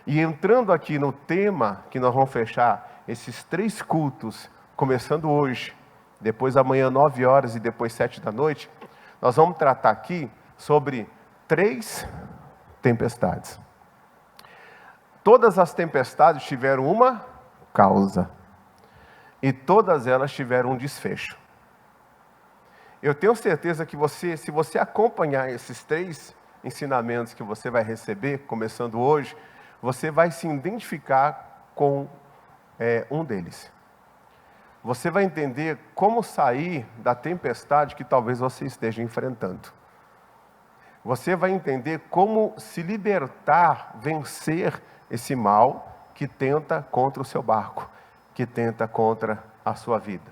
E entrando aqui no tema que nós vamos fechar esses 3 cultos, começando hoje, depois amanhã 9 horas e depois 7 da noite, nós vamos tratar aqui sobre 3 tempestades. Todas as tempestades tiveram uma causa. E todas elas tiveram um desfecho. Eu tenho certeza que se você acompanhar esses 3 ensinamentos que você vai receber, começando hoje, você vai se identificar com um deles. Você vai entender como sair da tempestade que talvez você esteja enfrentando. Você vai entender como se libertar, vencer esse mal que tenta contra o seu barco, que tenta contra a sua vida.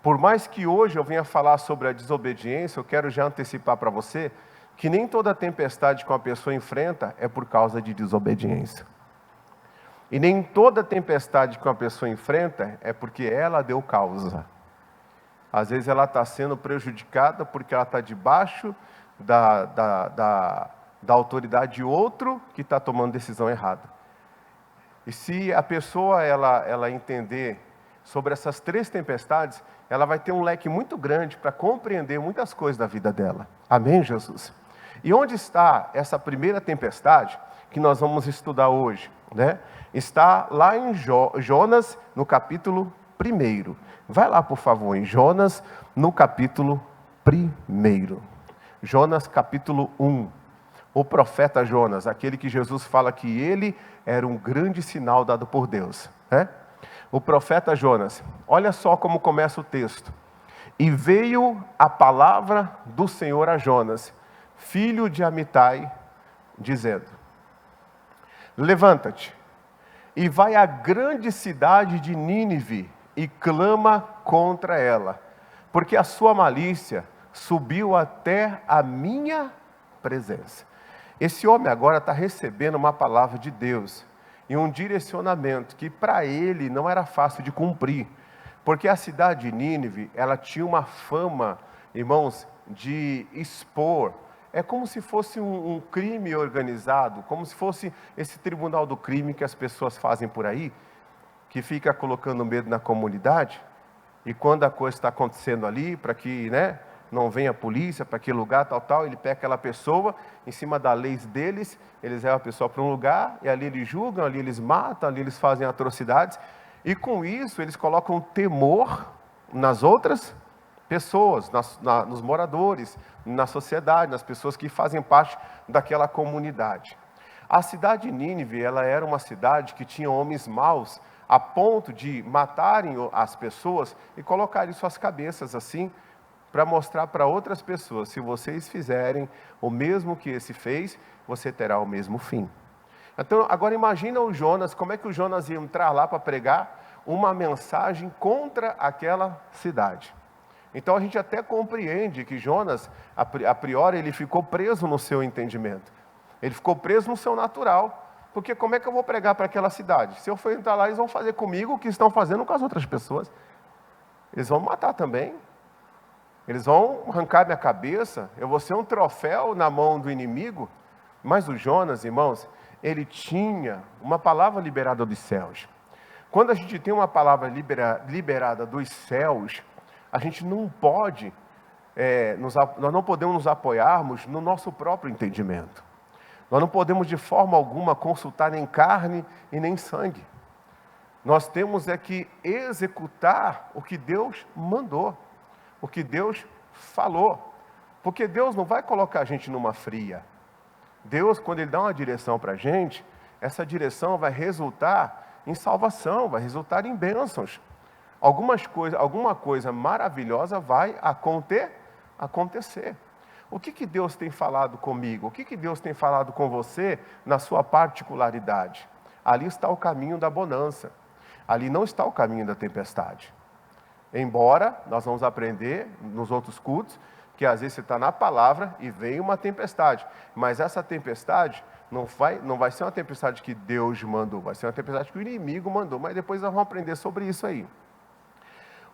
Por mais que hoje eu venha falar sobre a desobediência, eu quero já antecipar para você que nem toda tempestade que uma pessoa enfrenta é por causa de desobediência. E nem toda tempestade que uma pessoa enfrenta é porque ela deu causa. Às vezes ela está sendo prejudicada porque ela está debaixo da autoridade de outro que está tomando decisão errada. E se a pessoa ela entender sobre essas 3 tempestades, ela vai ter um leque muito grande para compreender muitas coisas da vida dela. Amém, Jesus? E onde está essa primeira tempestade que nós vamos estudar hoje? Está lá em Jonas, no capítulo 1. Vai lá, por favor, em Jonas, no capítulo 1. Jonas, capítulo 1. O profeta Jonas, aquele que Jesus fala que ele era um grande sinal dado por Deus. O profeta Jonas, olha só como começa o texto. E veio a palavra do Senhor a Jonas, filho de Amitai, dizendo: levanta-te e vai à grande cidade de Nínive e clama contra ela, porque a sua malícia subiu até a minha presença. Esse homem agora está recebendo uma palavra de Deus e um direcionamento que para ele não era fácil de cumprir, porque a cidade de Nínive, ela tinha uma fama, irmãos, de expor. É como se fosse um crime organizado, como se fosse esse tribunal do crime que as pessoas fazem por aí, que fica colocando medo na comunidade, e quando a coisa está acontecendo ali, para que não venha a polícia, para aquele lugar, tal, ele pega aquela pessoa, em cima das leis deles, eles levam a pessoa para um lugar, e ali eles julgam, ali eles matam, ali eles fazem atrocidades, e com isso eles colocam temor nas outras pessoas, nos moradores, na sociedade, nas pessoas que fazem parte daquela comunidade. A cidade de Nínive, ela era uma cidade que tinha homens maus, a ponto de matarem as pessoas e colocarem suas cabeças assim, para mostrar para outras pessoas: se vocês fizerem o mesmo que esse fez, você terá o mesmo fim. Então, agora imagina o Jonas, como é que o Jonas ia entrar lá para pregar uma mensagem contra aquela cidade. Então a gente até compreende que Jonas, a priori, ele ficou preso no seu entendimento. Ele ficou preso no seu natural. Porque como é que eu vou pregar para aquela cidade? Se eu for entrar lá, eles vão fazer comigo o que estão fazendo com as outras pessoas. Eles vão me matar também. Eles vão arrancar minha cabeça. Eu vou ser um troféu na mão do inimigo. Mas o Jonas, irmãos, ele tinha uma palavra liberada dos céus. Quando a gente tem uma palavra liberada dos céus, a gente não pode, nós não podemos nos apoiarmos no nosso próprio entendimento. Nós não podemos de forma alguma consultar nem carne e nem sangue. Nós temos que executar o que Deus mandou, o que Deus falou. Porque Deus não vai colocar a gente numa fria. Deus, quando Ele dá uma direção para a gente, essa direção vai resultar em salvação, vai resultar em bênçãos. Alguma coisa maravilhosa vai acontecer. O que Deus tem falado comigo? O que Deus tem falado com você na sua particularidade? Ali está o caminho da bonança. Ali não está o caminho da tempestade. Embora nós vamos aprender nos outros cultos que às vezes você está na palavra e vem uma tempestade. Mas essa tempestade não vai ser uma tempestade que Deus mandou. Vai ser uma tempestade que o inimigo mandou. Mas depois nós vamos aprender sobre isso aí.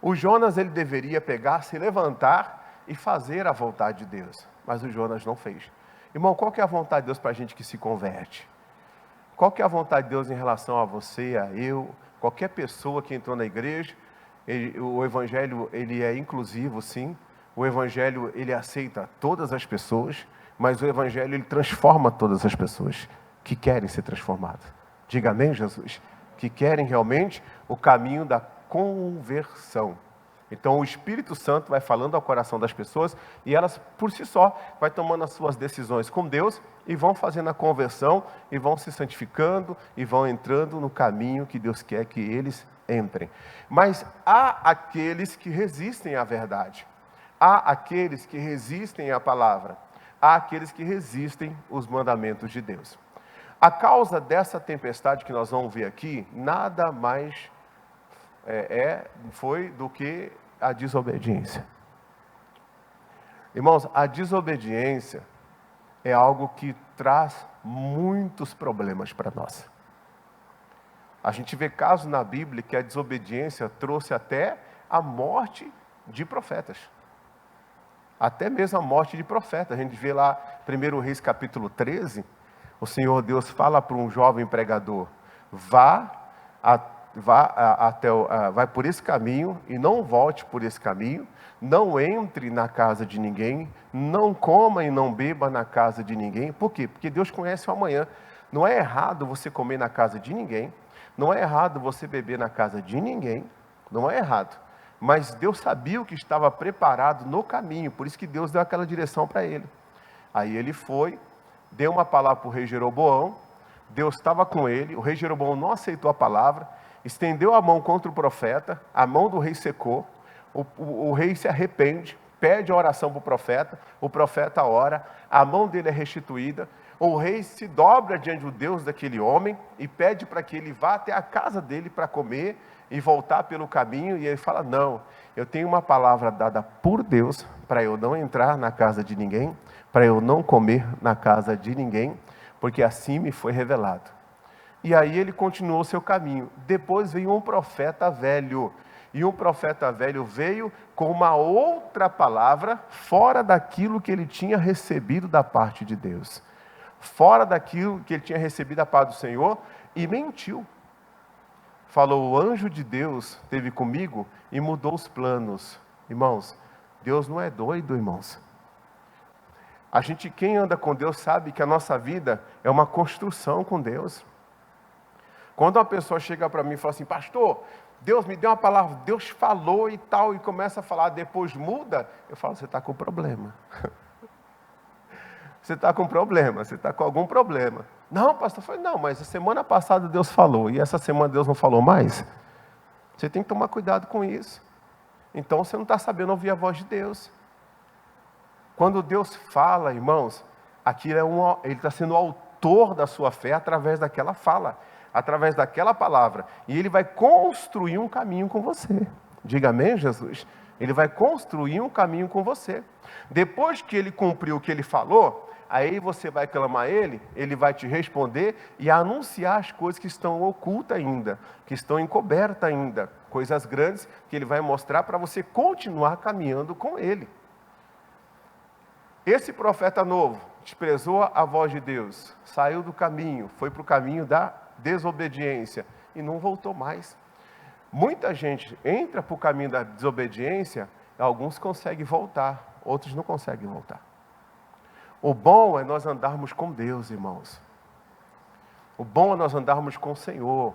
O Jonas, ele deveria pegar, se levantar e fazer a vontade de Deus. Mas o Jonas não fez. Irmão, qual que é a vontade de Deus para a gente que se converte? Qual que é a vontade de Deus em relação a você, a eu, qualquer pessoa que entrou na igreja? O Evangelho, ele é inclusivo, sim. O Evangelho, ele aceita todas as pessoas, mas o Evangelho, ele transforma todas as pessoas que querem ser transformadas. Diga amém, Jesus? Que querem realmente o caminho da conversão. Então o Espírito Santo vai falando ao coração das pessoas e elas, por si só, vai tomando as suas decisões com Deus e vão fazendo a conversão e vão se santificando e vão entrando no caminho que Deus quer que eles entrem. Mas há aqueles que resistem à verdade. Há aqueles que resistem à palavra. Há aqueles que resistem os mandamentos de Deus. A causa dessa tempestade que nós vamos ver aqui, nada mais foi do que a desobediência. Irmãos, a desobediência é algo que traz muitos problemas para nós. A gente vê casos na Bíblia que a desobediência trouxe até a morte de profetas. Até mesmo a morte de profetas. A gente vê lá, 1 Reis capítulo 13, o Senhor Deus fala para um jovem pregador: vai por esse caminho e não volte por esse caminho, não entre na casa de ninguém, não coma e não beba na casa de ninguém. Por quê? Porque Deus conhece o amanhã. Não é errado você comer na casa de ninguém, não é errado você beber na casa de ninguém, não é errado. Mas Deus sabia o que estava preparado no caminho, por isso que Deus deu aquela direção para ele. Aí ele foi, deu uma palavra para o rei Jeroboão, Deus estava com ele, o rei Jeroboão não aceitou a palavra, estendeu a mão contra o profeta, a mão do rei secou, o rei se arrepende, pede a oração para o profeta ora, a mão dele é restituída, o rei se dobra diante do Deus daquele homem e pede para que ele vá até a casa dele para comer e voltar pelo caminho, e ele fala: não, eu tenho uma palavra dada por Deus para eu não entrar na casa de ninguém, para eu não comer na casa de ninguém, porque assim me foi revelado. E aí ele continuou seu caminho. Depois veio um profeta velho, e um profeta velho veio com uma outra palavra, fora daquilo que ele tinha recebido da parte de Deus, fora daquilo que ele tinha recebido da parte do Senhor, e mentiu. Falou: o anjo de Deus esteve comigo e mudou os planos. Irmãos, Deus não é doido, irmãos. Quem anda com Deus sabe que a nossa vida é uma construção com Deus. Quando uma pessoa chega para mim e fala assim: pastor, Deus me deu uma palavra, Deus falou e tal, e começa a falar, depois muda, eu falo: você está com problema. Você está com problema, você está com algum problema. Não, pastor, eu falei: não, mas a semana passada Deus falou, e essa semana Deus não falou mais? Você tem que tomar cuidado com isso. Então você não está sabendo ouvir a voz de Deus. Quando Deus fala, irmãos, Ele está sendo o autor da sua fé através daquela fala, através daquela palavra. E Ele vai construir um caminho com você. Diga amém, Jesus? Ele vai construir um caminho com você. Depois que Ele cumpriu o que Ele falou, aí você vai clamar a Ele, Ele vai te responder e anunciar as coisas que estão ocultas ainda, que estão encobertas ainda, coisas grandes que Ele vai mostrar para você continuar caminhando com Ele. Esse profeta novo desprezou a voz de Deus, saiu do caminho, foi para o caminho da desobediência e não voltou mais. Muita gente entra para o caminho da desobediência, alguns conseguem voltar, outros não conseguem voltar. O bom é nós andarmos com Deus, irmãos. O bom é nós andarmos com o Senhor.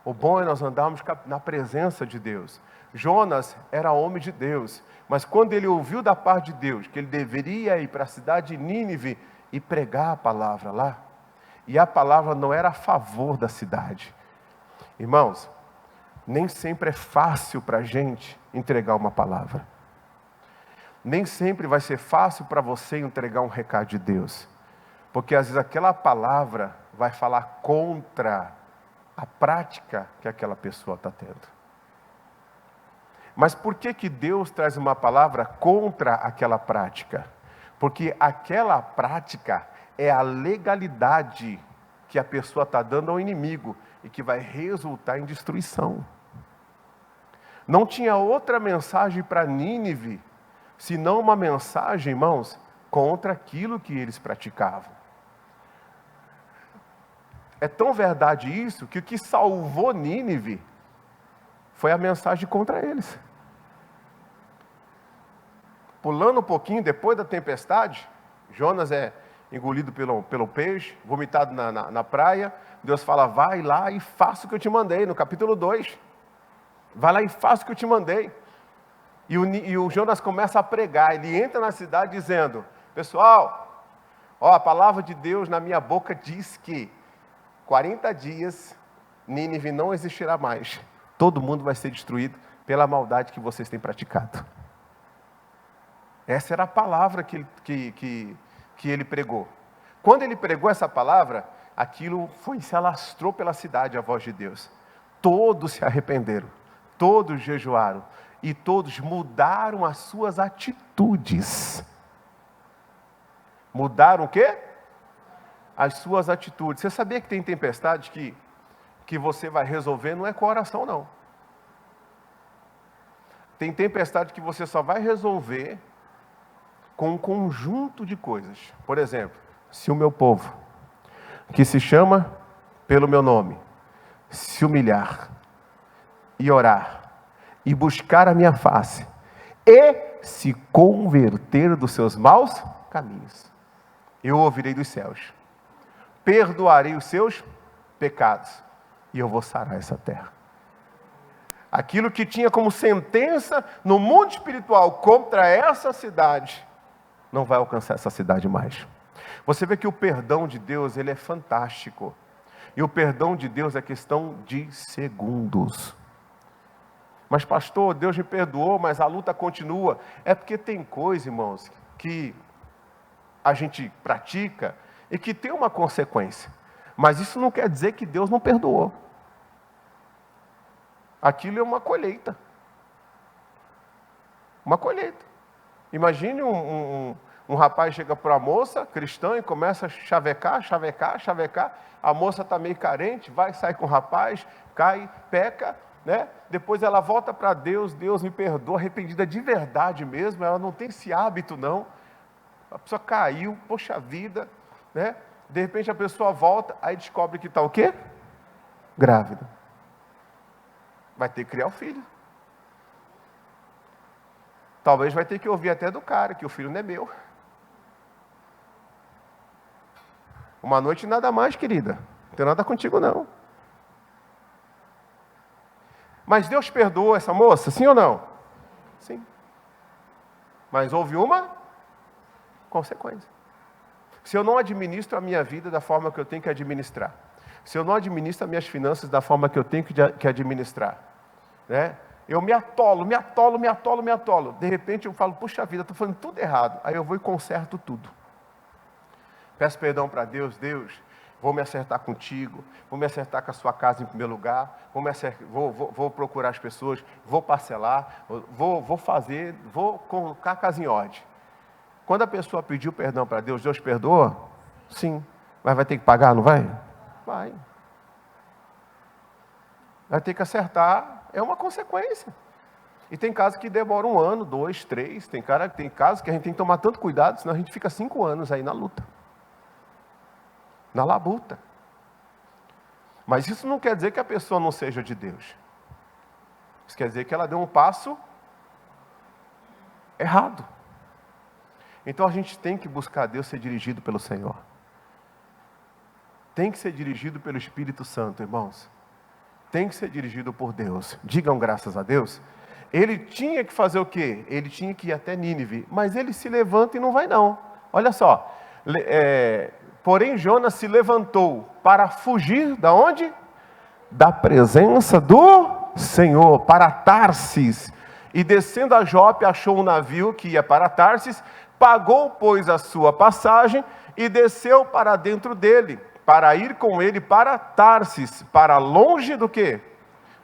O bom é nós andarmos na presença de Deus. Jonas era homem de Deus, mas quando ele ouviu da parte de Deus que ele deveria ir para a cidade de Nínive e pregar a palavra lá, e a palavra não era a favor da cidade. Irmãos, nem sempre é fácil para a gente entregar uma palavra. Nem sempre vai ser fácil para você entregar um recado de Deus, porque às vezes aquela palavra vai falar contra a prática que aquela pessoa está tendo. Mas por que Deus traz uma palavra contra aquela prática? Porque aquela prática é a legalidade que a pessoa está dando ao inimigo e que vai resultar em destruição. Não tinha outra mensagem para Nínive, senão uma mensagem, irmãos, contra aquilo que eles praticavam. É tão verdade isso que o que salvou Nínive foi a mensagem contra eles. Pulando um pouquinho, depois da tempestade, Jonas é engolido pelo peixe, vomitado na praia. Deus fala, vai lá e faça o que eu te mandei, no capítulo 2. Vai lá e faça o que eu te mandei. E o Jonas começa a pregar, ele entra na cidade dizendo, pessoal, a palavra de Deus na minha boca diz que 40 dias Nínive não existirá mais. Todo mundo vai ser destruído pela maldade que vocês têm praticado. Essa era a palavra que ele pregou. Quando ele pregou essa palavra, aquilo se alastrou pela cidade, a voz de Deus. Todos se arrependeram, todos jejuaram e todos mudaram as suas atitudes. Mudaram o quê? As suas atitudes. Você sabia que tem tempestade que você vai resolver, não é com oração não. Tem tempestade que você só vai resolver com um conjunto de coisas. Por exemplo, se o meu povo, que se chama pelo meu nome, se humilhar e orar e buscar a minha face e se converter dos seus maus caminhos, eu ouvirei dos céus, perdoarei os seus pecados e eu vou sarar essa terra. Aquilo que tinha como sentença no mundo espiritual contra essa cidade, não vai alcançar essa cidade mais. Você vê que o perdão de Deus, ele é fantástico. E o perdão de Deus é questão de segundos. Mas pastor, Deus me perdoou, mas a luta continua. É porque tem coisa, irmãos, que a gente pratica e que tem uma consequência. Mas isso não quer dizer que Deus não perdoou. Aquilo é uma colheita. Uma colheita. Imagine um rapaz chega para a moça, cristã, e começa a chavecar. A moça está meio carente, vai, sai com o rapaz, cai, peca, né? Depois ela volta para Deus, Deus me perdoa, arrependida de verdade mesmo, ela não tem esse hábito não. A pessoa caiu, poxa vida, né? De repente a pessoa volta, aí descobre que está o quê? Grávida. Vai ter que criar o filho. Talvez vai ter que ouvir até do cara, que o filho não é meu. Uma noite nada mais, querida. Não tem nada contigo, não. Mas Deus perdoou essa moça, sim ou não? Sim. Mas houve uma consequência. Se eu não administro a minha vida da forma que eu tenho que administrar, se eu não administro as minhas finanças da forma que eu tenho que administrar, né? Eu me atolo. De repente eu falo, puxa vida, estou fazendo tudo errado. Aí eu vou e conserto tudo. Peço perdão para Deus, vou me acertar contigo, vou me acertar com a sua casa em primeiro lugar, vou procurar as pessoas, vou parcelar, vou colocar a casa em ordem. Quando a pessoa pediu perdão para Deus, Deus perdoa? Sim. Mas vai ter que pagar, não vai? Vai. Vai ter que acertar. É uma consequência. E tem casos que demoram 1 ano, 2, 3. Tem casos que a gente tem que tomar tanto cuidado, senão a gente fica 5 anos aí na luta. Na labuta. Mas isso não quer dizer que a pessoa não seja de Deus. Isso quer dizer que ela deu um passo errado. Então a gente tem que buscar Deus, ser dirigido pelo Senhor. Tem que ser dirigido pelo Espírito Santo, irmãos. Tem que ser dirigido por Deus. Digam graças a Deus. Ele tinha que fazer o quê? Ele tinha que ir até Nínive. Mas ele se levanta e não vai não. Olha só. Porém Jonas se levantou para fugir da onde? Da presença do Senhor, para Tarsis. E descendo a Jope, achou um navio que ia para Tarsis. Pagou, pois, a sua passagem e desceu para dentro dele, para ir com ele para Tarsis, para longe do quê?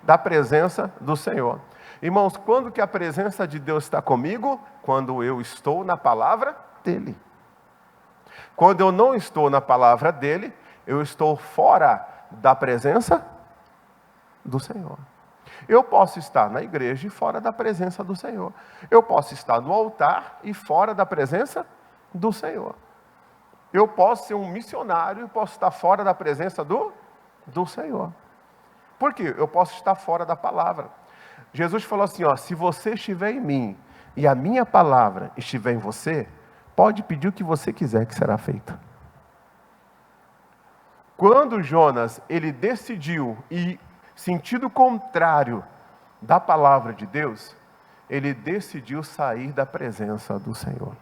Da presença do Senhor. Irmãos, quando que a presença de Deus está comigo? Quando eu estou na palavra dele. Quando eu não estou na palavra dele, eu estou fora da presença do Senhor. Eu posso estar na igreja e fora da presença do Senhor. Eu posso estar no altar e fora da presença do Senhor. Eu posso ser um missionário e posso estar fora da presença do do Senhor. Por quê? Eu posso estar fora da palavra. Jesus falou assim, ó, se você estiver em mim e a minha palavra estiver em você, pode pedir o que você quiser que será feito. Quando Jonas, ele decidiu ir sentido contrário da palavra de Deus, ele decidiu sair da presença do Senhor.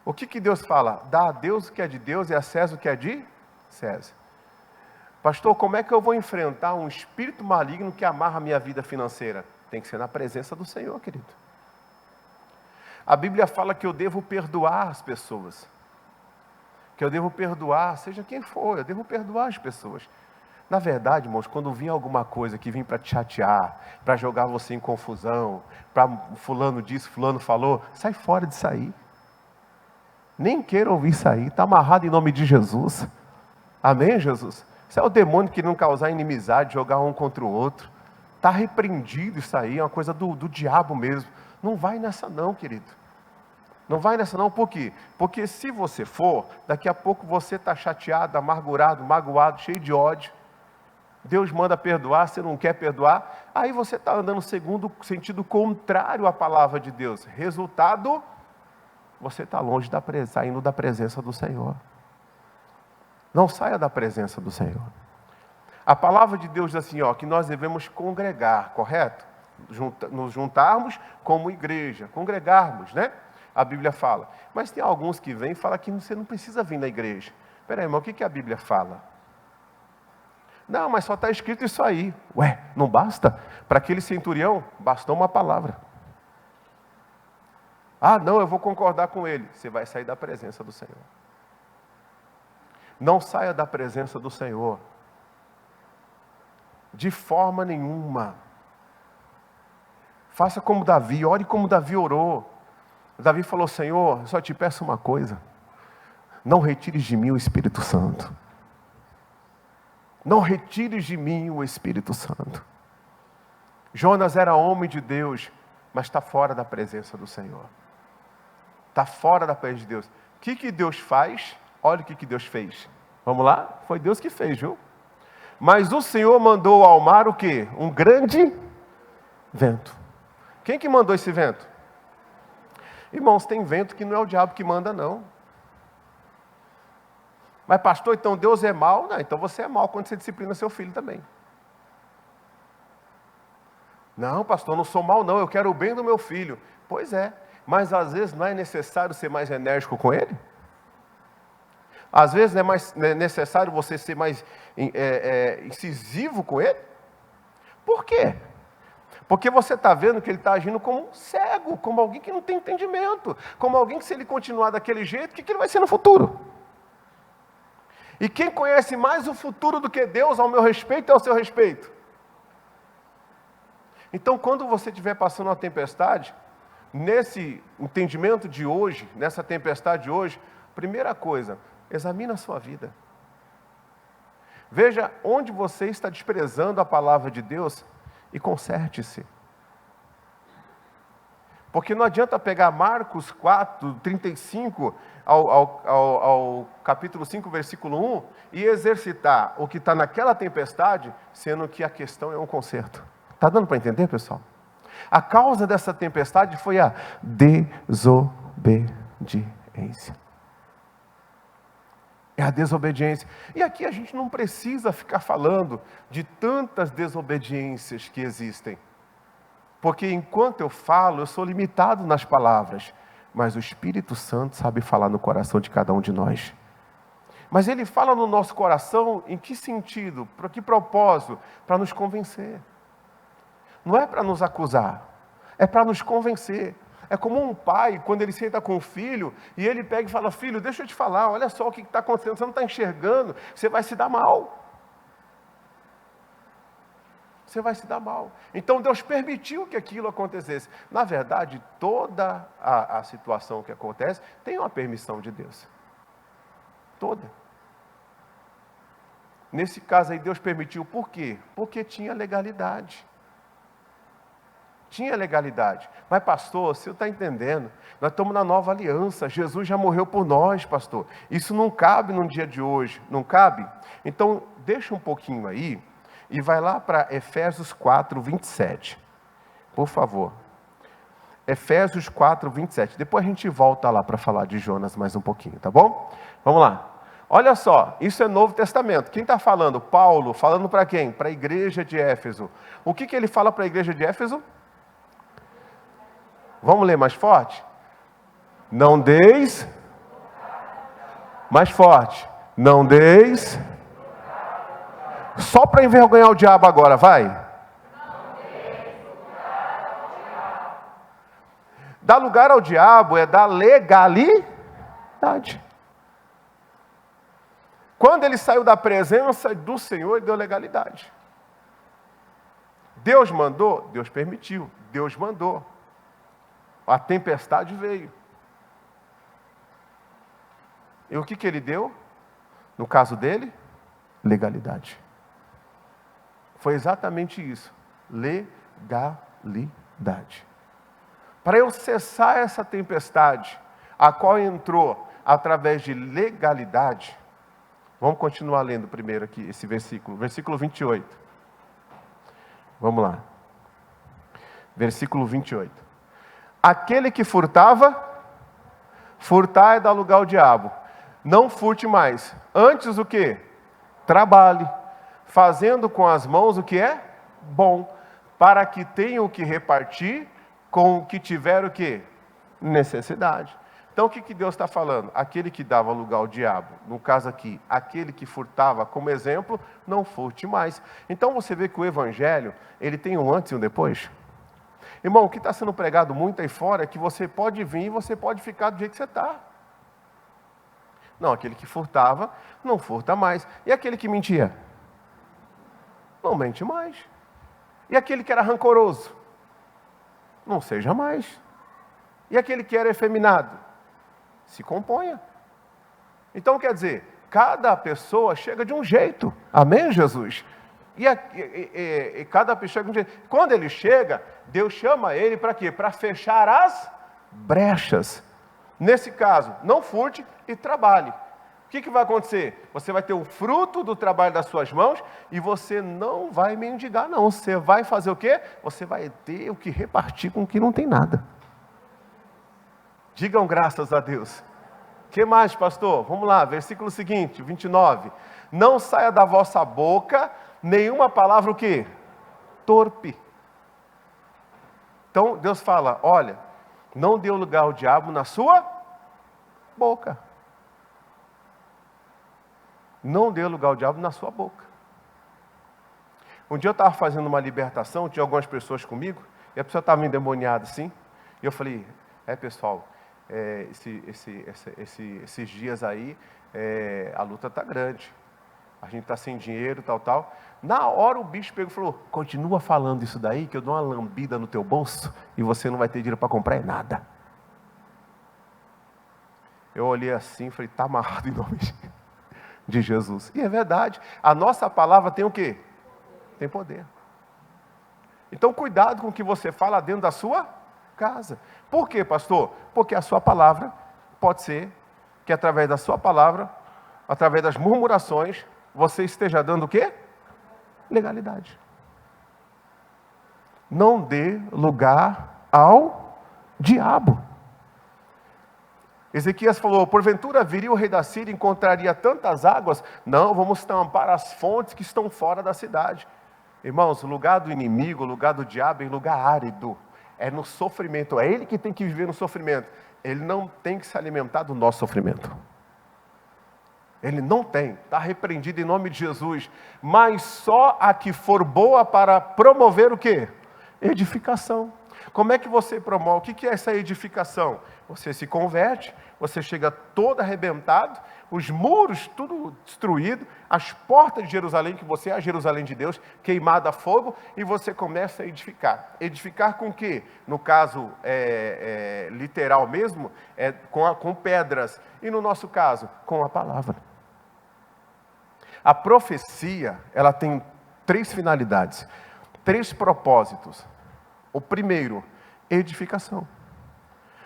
O que Deus fala? Dá a Deus o que é de Deus e a César o que é de César. Pastor, como é que eu vou enfrentar um espírito maligno que amarra a minha vida financeira? Tem que ser na presença do Senhor, querido. A Bíblia fala que eu devo perdoar as pessoas. Que eu devo perdoar, seja quem for, eu devo perdoar as pessoas. Na verdade, irmãos, quando vir alguma coisa que vem para te chatear, para jogar você em confusão, para fulano disse, fulano falou, sai fora de sair. Nem queira ouvir sair, está amarrado em nome de Jesus. Amém, Jesus? Isso é o demônio querendo causar inimizade, jogar um contra o outro. Está repreendido isso aí, é uma coisa do diabo mesmo. Não vai nessa não, querido. Não vai nessa não, por quê? Porque se você for, daqui a pouco você está chateado, amargurado, magoado, cheio de ódio. Deus manda perdoar, você não quer perdoar. Aí você está andando segundo sentido contrário à palavra de Deus. Resultado, você está longe, saindo da presença do Senhor. Não saia da presença do Senhor. A palavra de Deus diz assim, ó, que nós devemos congregar, correto? Nos juntarmos como igreja, congregarmos, né? A Bíblia fala. Mas tem alguns que vêm e falam que você não precisa vir na igreja. Espera aí, mas o que a Bíblia fala? Não, mas só está escrito isso aí. Ué, não basta? Para aquele centurião, bastou uma palavra. Ah, não, eu vou concordar com ele. Você vai sair da presença do Senhor. Não saia da presença do Senhor. De forma nenhuma. Faça como Davi, ore como Davi orou. Davi falou, Senhor, eu só te peço uma coisa. Não retires de mim o Espírito Santo. Não retires de mim o Espírito Santo. Jonas era homem de Deus, mas está fora da presença do Senhor. Está fora da presença de Deus. O que Deus faz? Olha o que Deus fez. Vamos lá? Foi Deus que fez, viu? Mas o Senhor mandou ao mar o quê? Um grande vento. Quem que mandou esse vento? Irmãos, tem vento que não é o diabo que manda, não. Mas pastor, então Deus é mau? Não, então você é mau quando você disciplina seu filho também. Não, pastor, não sou mau não, eu quero o bem do meu filho. Pois é, mas às vezes não é necessário ser mais enérgico com ele? Às vezes não é necessário você ser mais incisivo com ele? Por quê? Porque você está vendo que ele está agindo como cego, como alguém que não tem entendimento, como alguém que se ele continuar daquele jeito, o que ele vai ser no futuro? E quem conhece mais o futuro do que Deus ao meu respeito é ao seu respeito. Então, quando você estiver passando uma tempestade, nesse entendimento de hoje, nessa tempestade de hoje, primeira coisa, examine a sua vida. Veja onde você está desprezando a palavra de Deus e conserte-se. Porque não adianta pegar Marcos 4, 35 ao capítulo 5, versículo 1, e exercitar o que está naquela tempestade, sendo que a questão é um conserto. Está dando para entender, pessoal? A causa dessa tempestade foi a desobediência. É a desobediência. E aqui a gente não precisa ficar falando de tantas desobediências que existem. Porque enquanto eu falo, eu sou limitado nas palavras. Mas o Espírito Santo sabe falar no coração de cada um de nós. Mas Ele fala no nosso coração em que sentido? Para que propósito? Para nos convencer. Não é para nos acusar. É para nos convencer. É como um pai, quando ele senta com o filho, e ele pega e fala, filho, deixa eu te falar, olha só o que está acontecendo, você não está enxergando, você vai se dar mal. Você vai se dar mal. Então Deus permitiu que aquilo acontecesse. Na verdade, toda a situação que acontece tem uma permissão de Deus. Toda. Nesse caso aí Deus permitiu, por quê? Porque tinha legalidade. Tinha legalidade. Mas, pastor, você está entendendo? Nós estamos na nova aliança. Jesus já morreu por nós, pastor. Isso não cabe no dia de hoje. Não cabe? Então, deixa um pouquinho aí e vai lá para Efésios 4, 27. Por favor. Efésios 4, 27. Depois a gente volta lá para falar de Jonas mais um pouquinho, tá bom? Vamos lá. Olha só, isso é Novo Testamento. Quem está falando? Paulo, falando para quem? Para a igreja de Éfeso. O que ele fala para a igreja de Éfeso? Vamos ler mais forte? Não deis. Mais forte. Não deis. Só para envergonhar o diabo agora, vai. Dar lugar ao diabo é dar legalidade. Quando ele saiu da presença do Senhor, ele deu legalidade. Deus mandou, Deus permitiu. Deus mandou. A tempestade veio. E o que ele deu? No caso dele, legalidade. Foi exatamente isso. Legalidade. Para eu cessar essa tempestade, a qual entrou através de legalidade, vamos continuar lendo primeiro aqui esse versículo, versículo 28. Vamos lá. Versículo 28. Aquele que furtava, furtar é dar lugar ao diabo. Não furte mais. Antes o quê? Trabalhe, fazendo com as mãos o que é bom, para que tenha o que repartir com o que tiver o quê? Necessidade. Então o que Deus está falando? Aquele que dava lugar ao diabo, no caso aqui, aquele que furtava como exemplo, não furte mais. Então você vê que o evangelho, ele tem um antes e um depois. Irmão, o que está sendo pregado muito aí fora é que você pode vir e você pode ficar do jeito que você está. Não, aquele que furtava, não furta mais. E aquele que mentia? Não mente mais. E aquele que era rancoroso? Não seja mais. E aquele que era efeminado? Se componha. Então, quer dizer, cada pessoa chega de um jeito. Amém, Jesus? E cada pessoa chega de um jeito. Quando ele chega, Deus chama ele para quê? Para fechar as brechas. Nesse caso, não furte e trabalhe. O que vai acontecer? Você vai ter o fruto do trabalho das suas mãos e você não vai mendigar, não. Você vai fazer o quê? Você vai ter o que repartir com o que não tem nada. Digam graças a Deus. O que mais, pastor? Vamos lá, versículo seguinte, 29. Não saia da vossa boca nenhuma palavra o quê? Torpe. Então, Deus fala, olha, não dê lugar ao diabo na sua boca. Não dê lugar ao diabo na sua boca. Um dia eu estava fazendo uma libertação, tinha algumas pessoas comigo, e a pessoa estava endemoniada assim, e eu falei, pessoal, esses dias aí, a luta está grande, a gente está sem dinheiro, tal. Na hora o bicho pegou e falou, continua falando isso daí, que eu dou uma lambida no teu bolso, e você não vai ter dinheiro para comprar nada. Eu olhei assim e falei, está amarrado em nome de Jesus. E é verdade, a nossa palavra tem o quê? Tem poder. Então cuidado com o que você fala dentro da sua casa. Por quê, pastor? Porque a sua palavra pode ser que através da sua palavra, através das murmurações, você esteja dando o quê? Legalidade. Não dê lugar ao diabo. Ezequias falou, porventura viria o rei da Síria e encontraria tantas águas? Não, vamos tampar as fontes que estão fora da cidade. Irmãos, o lugar do inimigo, o lugar do diabo é em lugar árido. É no sofrimento, é ele que tem que viver no sofrimento. Ele não tem que se alimentar do nosso sofrimento. Ele não tem, está repreendido em nome de Jesus. Mas só a que for boa para promover o quê? Edificação. Como é que você promove? O que é essa edificação? Você se converte, você chega todo arrebentado, os muros tudo destruído, as portas de Jerusalém, que você é a Jerusalém de Deus, queimada a fogo, e você começa a edificar. Edificar com o quê? No caso literal mesmo, com pedras. E no nosso caso, com a palavra. A profecia, ela tem 3 finalidades, 3 propósitos. O primeiro, edificação.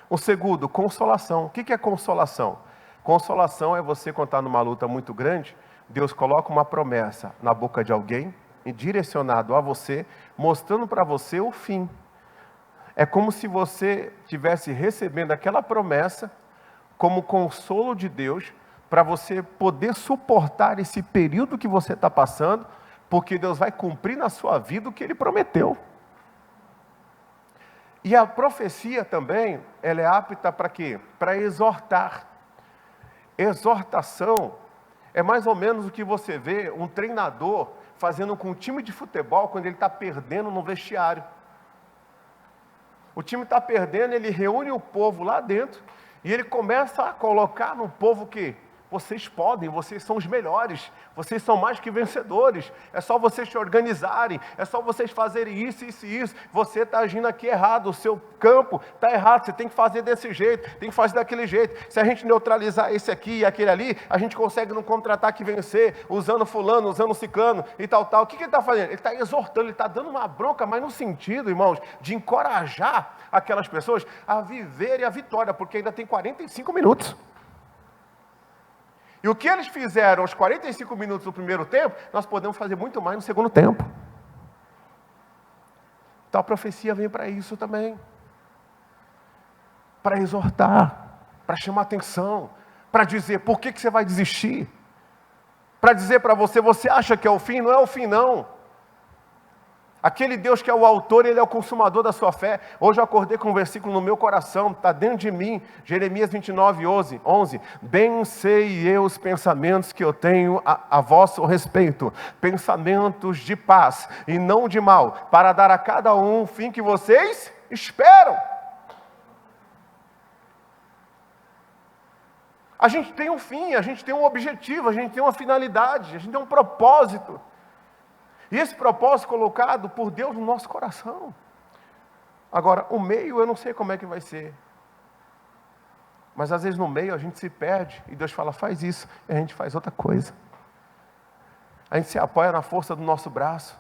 O segundo, consolação. O que é consolação? Consolação é você, quando está numa luta muito grande, Deus coloca uma promessa na boca de alguém, direcionado a você, mostrando para você o fim. É como se você estivesse recebendo aquela promessa como consolo de Deus, para você poder suportar esse período que você está passando, porque Deus vai cumprir na sua vida o que Ele prometeu. E a profecia também, ela é apta para quê? Para exortar. Exortação é mais ou menos o que você vê um treinador fazendo com um time de futebol quando ele está perdendo no vestiário. O time está perdendo, ele reúne o povo lá dentro e ele começa a colocar no povo que vocês podem, vocês são os melhores, vocês são mais que vencedores, é só vocês se organizarem, é só vocês fazerem isso, isso e isso, você está agindo aqui errado, o seu campo está errado, você tem que fazer desse jeito, tem que fazer daquele jeito, se a gente neutralizar esse aqui e aquele ali, a gente consegue no contra-ataque vencer, usando fulano, usando ciclano e tal, tal. O que ele está fazendo? Ele está exortando, ele está dando uma bronca, mas no sentido, irmãos, de encorajar aquelas pessoas a viverem a vitória, porque ainda tem 45 minutos. E o que eles fizeram aos 45 minutos do primeiro tempo, nós podemos fazer muito mais no segundo tempo. Então a profecia vem para isso também. Para exortar, para chamar atenção, para dizer por que você vai desistir. Para dizer para você, você acha que é o fim? Não é o fim não. Aquele Deus que é o autor, Ele é o consumador da sua fé. Hoje eu acordei com um versículo no meu coração, está dentro de mim, Jeremias 29, 11. Bem sei eu os pensamentos que eu tenho a vosso respeito, pensamentos de paz e não de mal, para dar a cada um o fim que vocês esperam. A gente tem um fim, a gente tem um objetivo, a gente tem uma finalidade, a gente tem um propósito. E esse propósito colocado por Deus no nosso coração. Agora, o meio eu não sei como é que vai ser. Mas às vezes no meio a gente se perde e Deus fala, faz isso, e a gente faz outra coisa. A gente se apoia na força do nosso braço.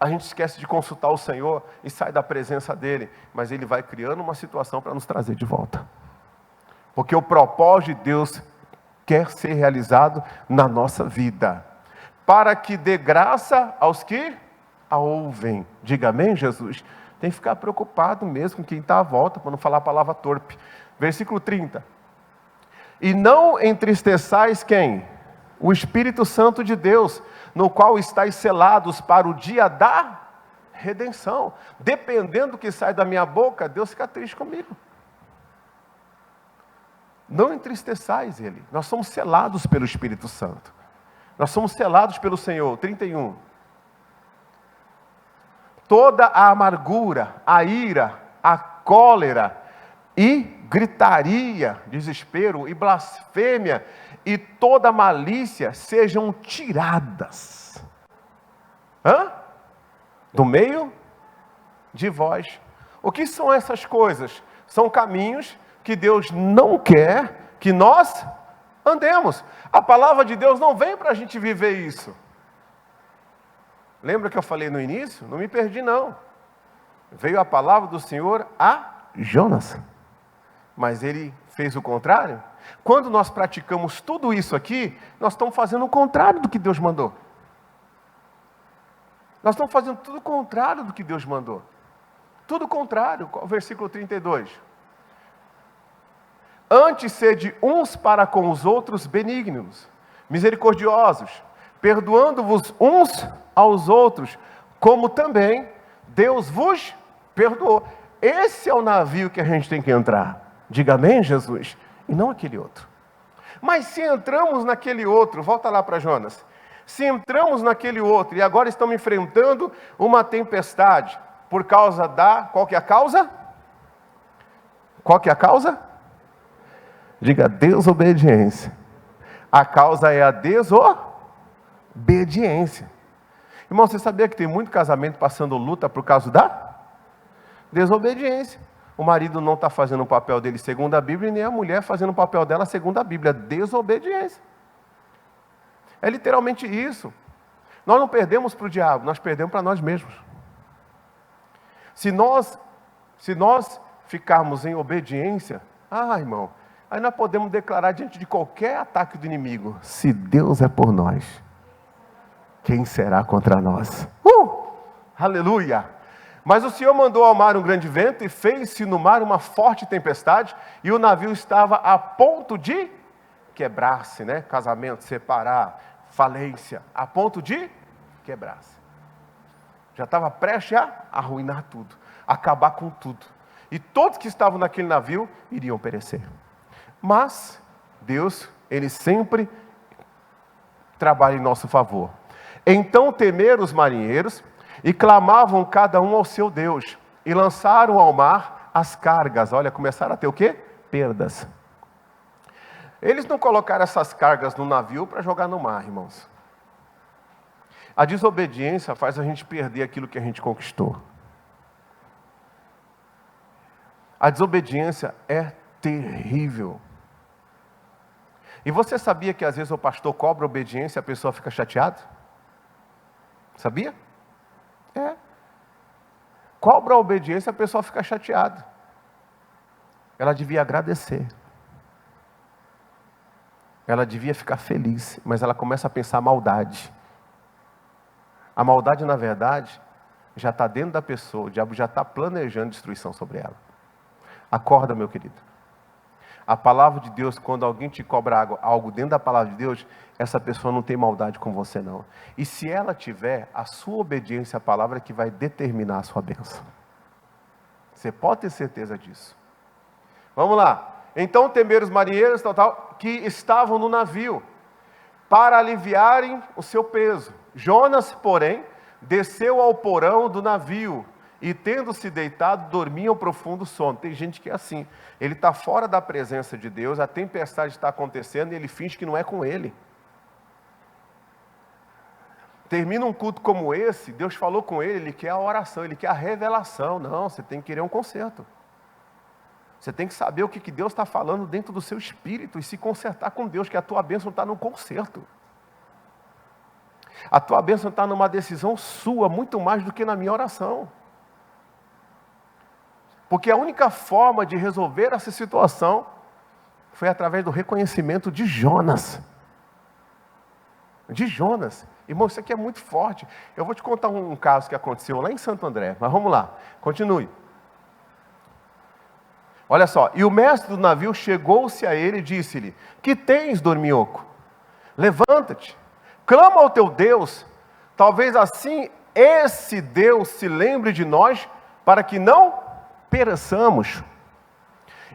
A gente esquece de consultar o Senhor e sai da presença dEle. Mas Ele vai criando uma situação para nos trazer de volta. Porque o propósito de Deus quer ser realizado na nossa vida. Para que dê graça aos que a ouvem. Diga amém, Jesus? Tem que ficar preocupado mesmo com quem está à volta, para não falar a palavra torpe. Versículo 30. E não entristeçais quem? O Espírito Santo de Deus, no qual estáis selados para o dia da redenção. Dependendo do que sai da minha boca, Deus fica triste comigo. Não entristeçais Ele. Nós somos selados pelo Espírito Santo. Nós somos selados pelo Senhor. 31. Toda a amargura, a ira, a cólera e gritaria, desespero e blasfêmia e toda malícia sejam tiradas. Do meio de vós. O que são essas coisas? São caminhos que Deus não quer que nós andemos. A palavra de Deus não vem para a gente viver isso. Lembra que eu falei no início? Não me perdi não. Veio a palavra do Senhor a Jonas. Mas ele fez o contrário. Quando nós praticamos tudo isso aqui, nós estamos fazendo o contrário do que Deus mandou. Nós estamos fazendo tudo o contrário do que Deus mandou. Tudo o contrário. Versículo 32. Antes sede uns para com os outros benignos, misericordiosos, perdoando-vos uns aos outros, como também Deus vos perdoou. Esse é o navio que a gente tem que entrar. Diga amém, Jesus? E não aquele outro. Mas se entramos naquele outro, volta lá para Jonas. Se entramos naquele outro e agora estamos enfrentando uma tempestade por causa da... Qual que é a causa? Qual que é a causa? Diga, desobediência. A causa é a desobediência. Irmão, você sabia que tem muito casamento passando luta por causa da desobediência? O marido não está fazendo o papel dele segundo a Bíblia, e nem a mulher fazendo o papel dela segundo a Bíblia. Desobediência. É literalmente isso. Nós não perdemos para o diabo, nós perdemos para nós mesmos. Se nós ficarmos em obediência, irmão, aí nós podemos declarar diante de qualquer ataque do inimigo: se Deus é por nós, quem será contra nós? Aleluia! Mas o Senhor mandou ao mar um grande vento e fez-se no mar uma forte tempestade, e o navio estava a ponto de quebrar-se, né? Casamento, separar, falência, a ponto de quebrar-se. Já estava prestes a arruinar tudo, acabar com tudo. E todos que estavam naquele navio iriam perecer. Mas Deus, Ele sempre trabalha em nosso favor. Então temeram os marinheiros e clamavam cada um ao seu Deus. E lançaram ao mar as cargas. Olha, começaram a ter o quê? Perdas. Eles não colocaram essas cargas no navio para jogar no mar, irmãos. A desobediência faz a gente perder aquilo que a gente conquistou. A desobediência é terrível. E você sabia que às vezes o pastor cobra obediência e a pessoa fica chateada? Sabia? Cobra a obediência e a pessoa fica chateada. Ela devia agradecer. Ela devia ficar feliz, mas ela começa a pensar maldade. A maldade, na verdade, já está dentro da pessoa. O diabo já está planejando destruição sobre ela. Acorda, meu querido. A palavra de Deus, quando alguém te cobra algo dentro da palavra de Deus, essa pessoa não tem maldade com você, não. E se ela tiver, a sua obediência à palavra é que vai determinar a sua bênção. Você pode ter certeza disso. Vamos lá. Então temeram os marinheiros, que estavam no navio, para aliviarem o seu peso. Jonas, porém, desceu ao porão do navio, e tendo-se deitado, dormia um profundo sono. Tem gente que é assim, ele está fora da presença de Deus, a tempestade está acontecendo e ele finge que não é com ele. Termina um culto como esse, Deus falou com ele, ele quer a oração, ele quer a revelação. Não, você tem que querer um conserto. Você tem que saber o que Deus está falando dentro do seu espírito e se consertar com Deus, que a tua bênção está no conserto. A tua bênção está numa decisão sua, muito mais do que na minha oração. Porque a única forma de resolver essa situação foi através do reconhecimento de Jonas. De Jonas. Irmão, isso aqui é muito forte. Eu vou te contar um caso que aconteceu lá em Santo André. Mas vamos lá, continue. Olha só, e o mestre do navio chegou-se a ele e disse-lhe: que tens, dorminhoco? Levanta-te, clama ao teu Deus, talvez assim esse Deus se lembre de nós, para que não pereçamos.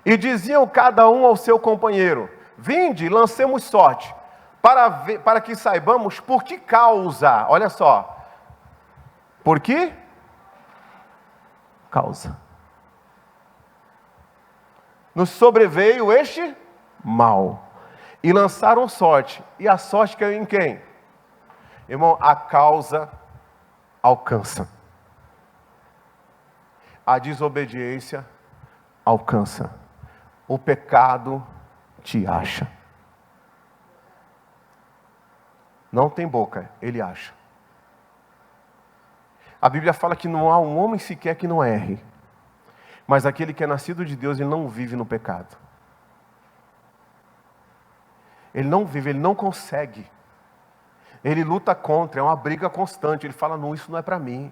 E diziam cada um ao seu companheiro: vinde, lancemos sorte, para que saibamos por que causa. Olha só, por que causa nos sobreveio este mal. E lançaram sorte. E a sorte caiu em quem? Irmão, a causa alcança. A desobediência alcança. O pecado te acha. Não tem boca, ele acha. A Bíblia fala que não há um homem sequer que não erre. Mas aquele que é nascido de Deus, ele não vive no pecado. Ele não vive, ele não consegue. Ele luta contra, é uma briga constante. Ele fala: não, isso não é para mim.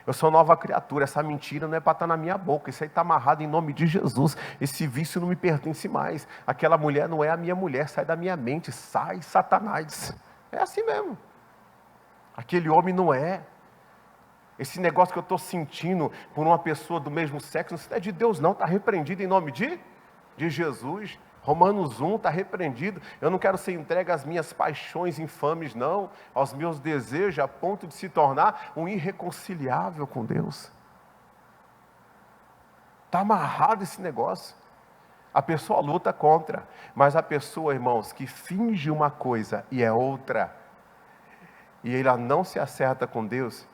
Eu sou nova criatura, essa mentira não é para estar na minha boca. Isso aí está amarrado em nome de Jesus. Esse vício não me pertence mais. Aquela mulher não é a minha mulher, sai da minha mente. Sai, Satanás. É assim mesmo. Aquele homem não é. Esse negócio que eu estou sentindo por uma pessoa do mesmo sexo, não é de Deus não, está repreendido em nome de Jesus. Romanos 1 está repreendido. Eu não quero ser entregue às minhas paixões infames, não, aos meus desejos, a ponto de se tornar um irreconciliável com Deus. Está amarrado esse negócio. A pessoa luta contra, mas a pessoa, irmãos, que finge uma coisa e é outra, e ela não se acerta com Deus,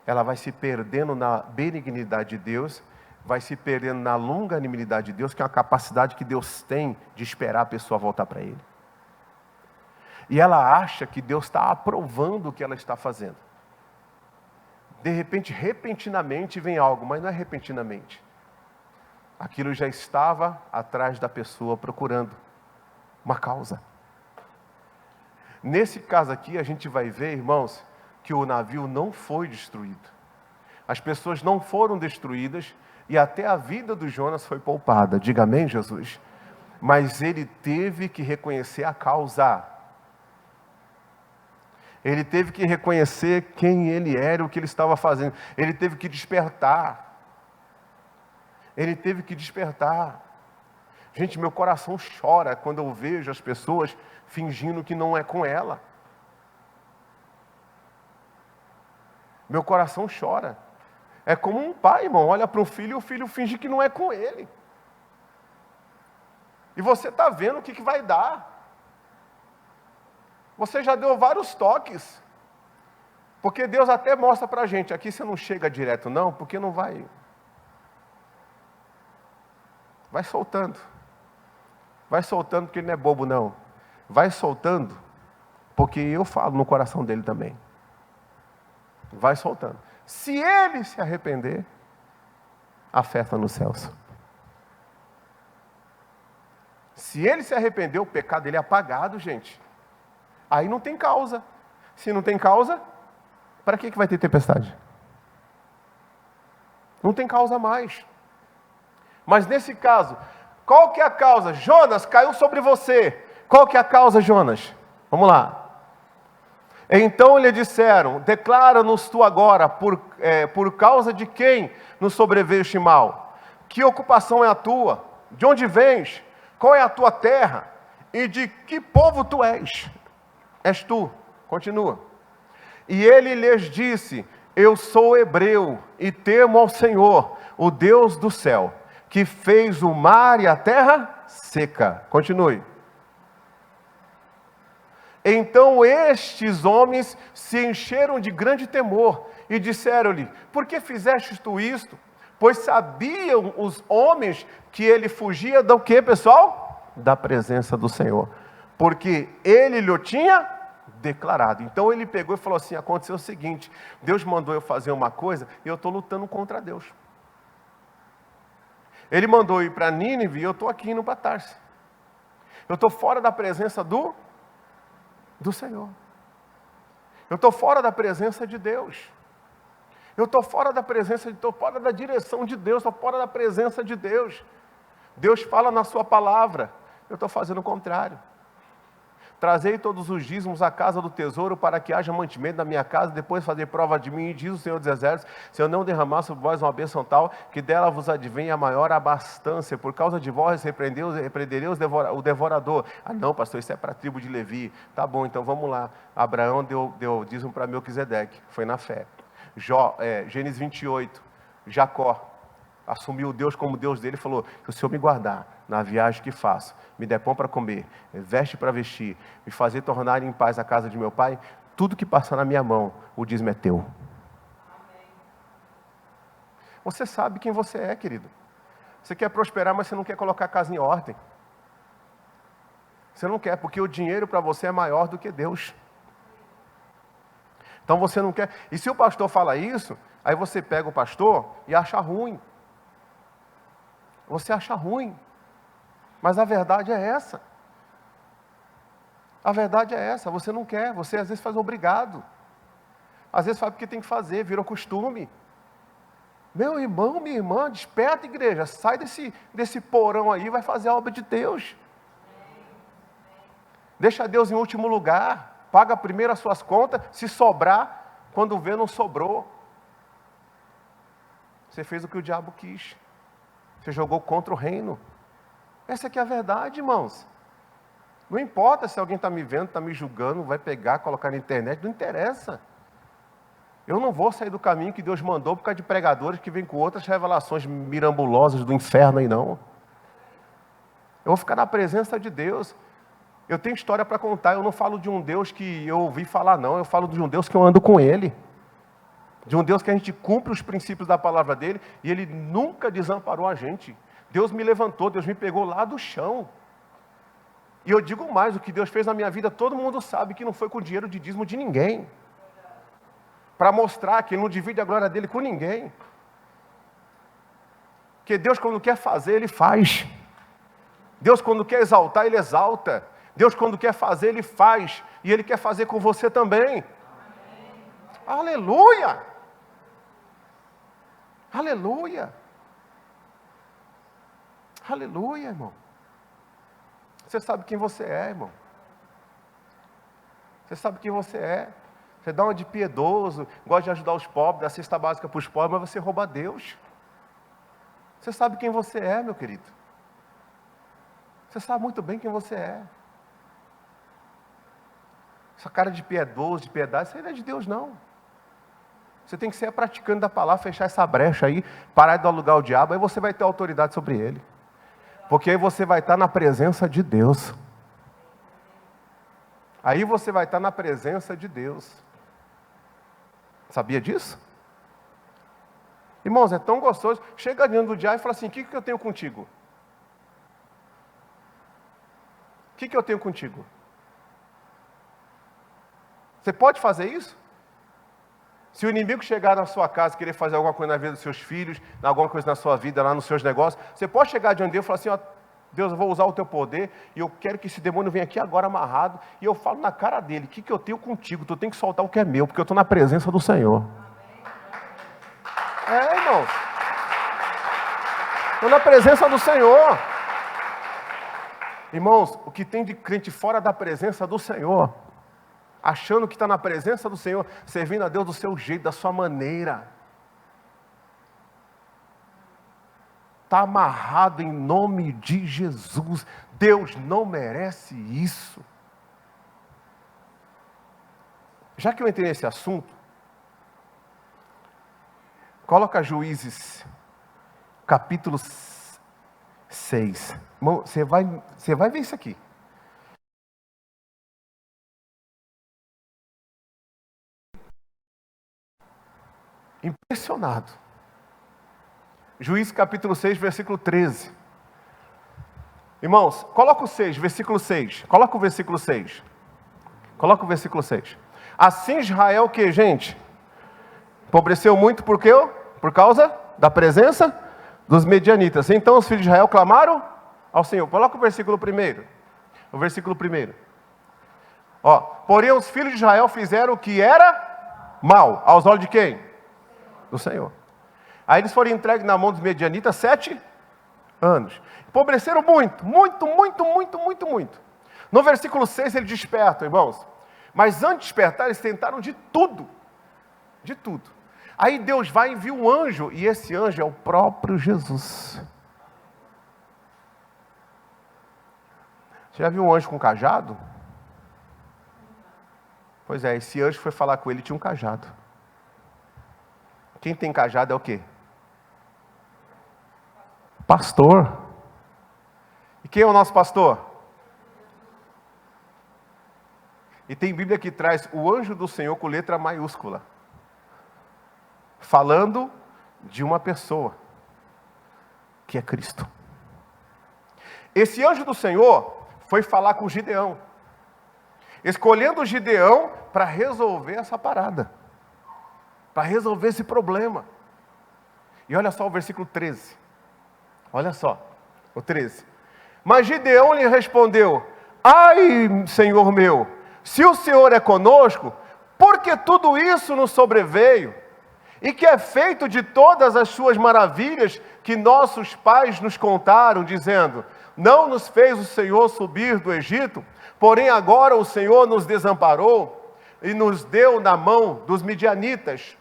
ela vai se perdendo na benignidade de Deus, vai se perdendo na longanimidade de Deus, que é uma capacidade que Deus tem de esperar a pessoa voltar para Ele. E ela acha que Deus está aprovando o que ela está fazendo. De repente, repentinamente vem algo, mas não é repentinamente. Aquilo já estava atrás da pessoa procurando uma causa. Nesse caso aqui, a gente vai ver, irmãos, que o navio não foi destruído. As pessoas não foram destruídas e até a vida do Jonas foi poupada. Diga amém, Jesus. Mas ele teve que reconhecer a causa. Ele teve que reconhecer quem ele era, o que ele estava fazendo. Ele teve que despertar. Ele teve que despertar. Gente, meu coração chora quando eu vejo as pessoas fingindo que não é com ela. Meu coração chora. É como um pai, irmão, olha para um filho e o filho finge que não é com ele. E você está vendo o que vai dar. Você já deu vários toques. Porque Deus até mostra para a gente, aqui você não chega direto não, porque não vai. Vai soltando. Vai soltando porque ele não é bobo não. Vai soltando porque eu falo no coração dele também. Vai soltando. Se ele se arrepender, a fé está nos céus. Se ele se arrepender, o pecado dele é apagado, gente. Aí não tem causa. Se não tem causa, para que vai ter tempestade? Não tem causa mais. Mas nesse caso, qual que é a causa? Jonas, caiu sobre você. Qual que é a causa, Jonas? Vamos lá. Então lhe disseram, declara-nos tu agora, por causa de quem nos sobreveio este mal? Que ocupação é a tua? De onde vens? Qual é a tua terra? E de que povo tu és? És tu. Continua. E ele lhes disse, eu sou hebreu e temo ao Senhor, o Deus do céu, que fez o mar e a terra seca. Continue. Então estes homens se encheram de grande temor e disseram-lhe, por que fizeste tu isto? Pois sabiam os homens que ele fugia do que, pessoal? Da presença do Senhor. Porque ele lhe tinha declarado. Então ele pegou e falou assim, aconteceu o seguinte, Deus mandou eu fazer uma coisa e eu estou lutando contra Deus. Ele mandou ir para Nínive e eu estou aqui indo para Tarse. Eu estou fora da presença do Senhor. Eu estou fora da presença de Deus. Eu estou fora da presença, estou fora da direção de Deus, estou fora da presença de Deus. Deus fala na sua palavra, eu estou fazendo o contrário. Trazei todos os dízimos à casa do tesouro para que haja mantimento na minha casa, depois fazer prova de mim, diz o Senhor dos Exércitos, se eu não derramar sobre vós uma bênção tal, que dela vos advenha a maior abastança, por causa de vós repreenderei o devorador. Ah não, pastor, isso é para a tribo de Levi. Tá bom, então vamos lá. Abraão deu dízimo para Melquisedeque, foi na fé. Gênesis 28, Jacó assumiu Deus como Deus dele e falou, que o Senhor me guardar na viagem que faço, me der pão para comer, veste para vestir, me fazer tornar em paz a casa de meu pai, tudo que passar na minha mão, o dízimo é teu. Amém. Você sabe quem você é, querido. Você quer prosperar, mas você não quer colocar a casa em ordem. Você não quer, porque o dinheiro para você é maior do que Deus. Então você não quer. E se o pastor fala isso, aí você pega o pastor e acha ruim. Você acha ruim. Mas a verdade é essa. A verdade é essa. Você não quer. Você às vezes faz obrigado. Às vezes faz porque tem que fazer. Virou costume. Meu irmão, minha irmã, desperta, igreja. Sai desse porão aí e vai fazer a obra de Deus. Deixa Deus em último lugar. Paga primeiro as suas contas. Se sobrar, quando vê, não sobrou. Você fez o que o diabo quis. Você jogou contra o reino. Essa aqui é a verdade, irmãos. Não importa se alguém está me vendo, está me julgando, vai pegar, colocar na internet, não interessa. Eu não vou sair do caminho que Deus mandou por causa de pregadores que vêm com outras revelações mirambulosas do inferno aí, não. Eu vou ficar na presença de Deus. Eu tenho história para contar, eu não falo de um Deus que eu ouvi falar, não. Eu falo de um Deus que eu ando com Ele. De um Deus que a gente cumpre os princípios da palavra dEle e Ele nunca desamparou a gente. Deus me levantou, Deus me pegou lá do chão. E eu digo mais, o que Deus fez na minha vida, todo mundo sabe que não foi com dinheiro de dízimo de ninguém. para mostrar que ele não divide a glória dele com ninguém. Porque Deus, quando quer fazer, Ele faz. Deus, quando quer exaltar, Ele exalta. Deus, quando quer fazer, Ele faz. E Ele quer fazer com você também. Aleluia! Aleluia! Aleluia, irmão. Você sabe quem você é, irmão. Você sabe quem você é. Você dá uma de piedoso, gosta de ajudar os pobres, dá cesta básica para os pobres, mas você rouba a Deus. Você sabe quem você é, meu querido. Você sabe muito bem quem você é. Essa cara de piedoso, de piedade, isso aí não é de Deus, não. Você tem que ser praticante da palavra, fechar essa brecha aí, parar de dar lugar ao diabo, aí você vai ter autoridade sobre ele. Porque aí você vai estar na presença de Deus. Aí você vai estar na presença de Deus. Sabia disso? Irmãos, é tão gostoso. Chega diante do diabo e fala assim: o que eu tenho contigo? O que eu tenho contigo? Você pode fazer isso? Se o inimigo chegar na sua casa e querer fazer alguma coisa na vida dos seus filhos, alguma coisa na sua vida, lá nos seus negócios, você pode chegar diante de Deus e falar assim: ó, Deus, eu vou usar o teu poder e eu quero que esse demônio venha aqui agora amarrado, e eu falo na cara dele: o que eu tenho contigo? Tu tem que soltar o que é meu, porque eu estou na presença do Senhor. É, irmão. Estou na presença do Senhor. Irmãos, o que tem de crente fora da presença do Senhor, achando que está na presença do Senhor, servindo a Deus do seu jeito, da sua maneira, está amarrado em nome de Jesus. Deus não merece isso. Já que eu entrei nesse assunto, coloca Juízes, capítulo 6. Irmão, você vai ver isso aqui. Impressionado. Juízes capítulo 6, versículo 13. Irmãos, coloca o 6, versículo 6. Coloca o versículo 6. Coloca o versículo 6. Assim Israel, o que, gente? Empobreceu muito por quê? Por causa da presença dos medianitas. Então os filhos de Israel clamaram ao Senhor. Coloca o versículo 1. O versículo 1. Ó, porém os filhos de Israel fizeram o que era mal. Aos olhos de quem? Do Senhor. Aí eles foram entregues na mão dos medianitas 7 anos. Empobreceram muito. No versículo 6 eles despertam, irmãos. Mas antes de despertar, eles tentaram de tudo. De tudo. Aí Deus vai e envia um anjo, e esse anjo é o próprio Jesus. Você já viu um anjo com cajado? Pois é, esse anjo foi falar com ele e tinha um cajado. Quem tem cajado é o quê? Pastor. E quem é o nosso pastor? E tem Bíblia que traz o anjo do Senhor com letra maiúscula, falando de uma pessoa, que é Cristo. Esse anjo do Senhor foi falar com Gideão, escolhendo Gideão para resolver essa parada, para resolver esse problema. E olha só o versículo 13. Olha só, o 13. Mas Gideão lhe respondeu: ai, Senhor meu, se o Senhor é conosco, por que tudo isso nos sobreveio? E que é feito de todas as suas maravilhas que nossos pais nos contaram, dizendo: não nos fez o Senhor subir do Egito, porém agora o Senhor nos desamparou e nos deu na mão dos midianitas.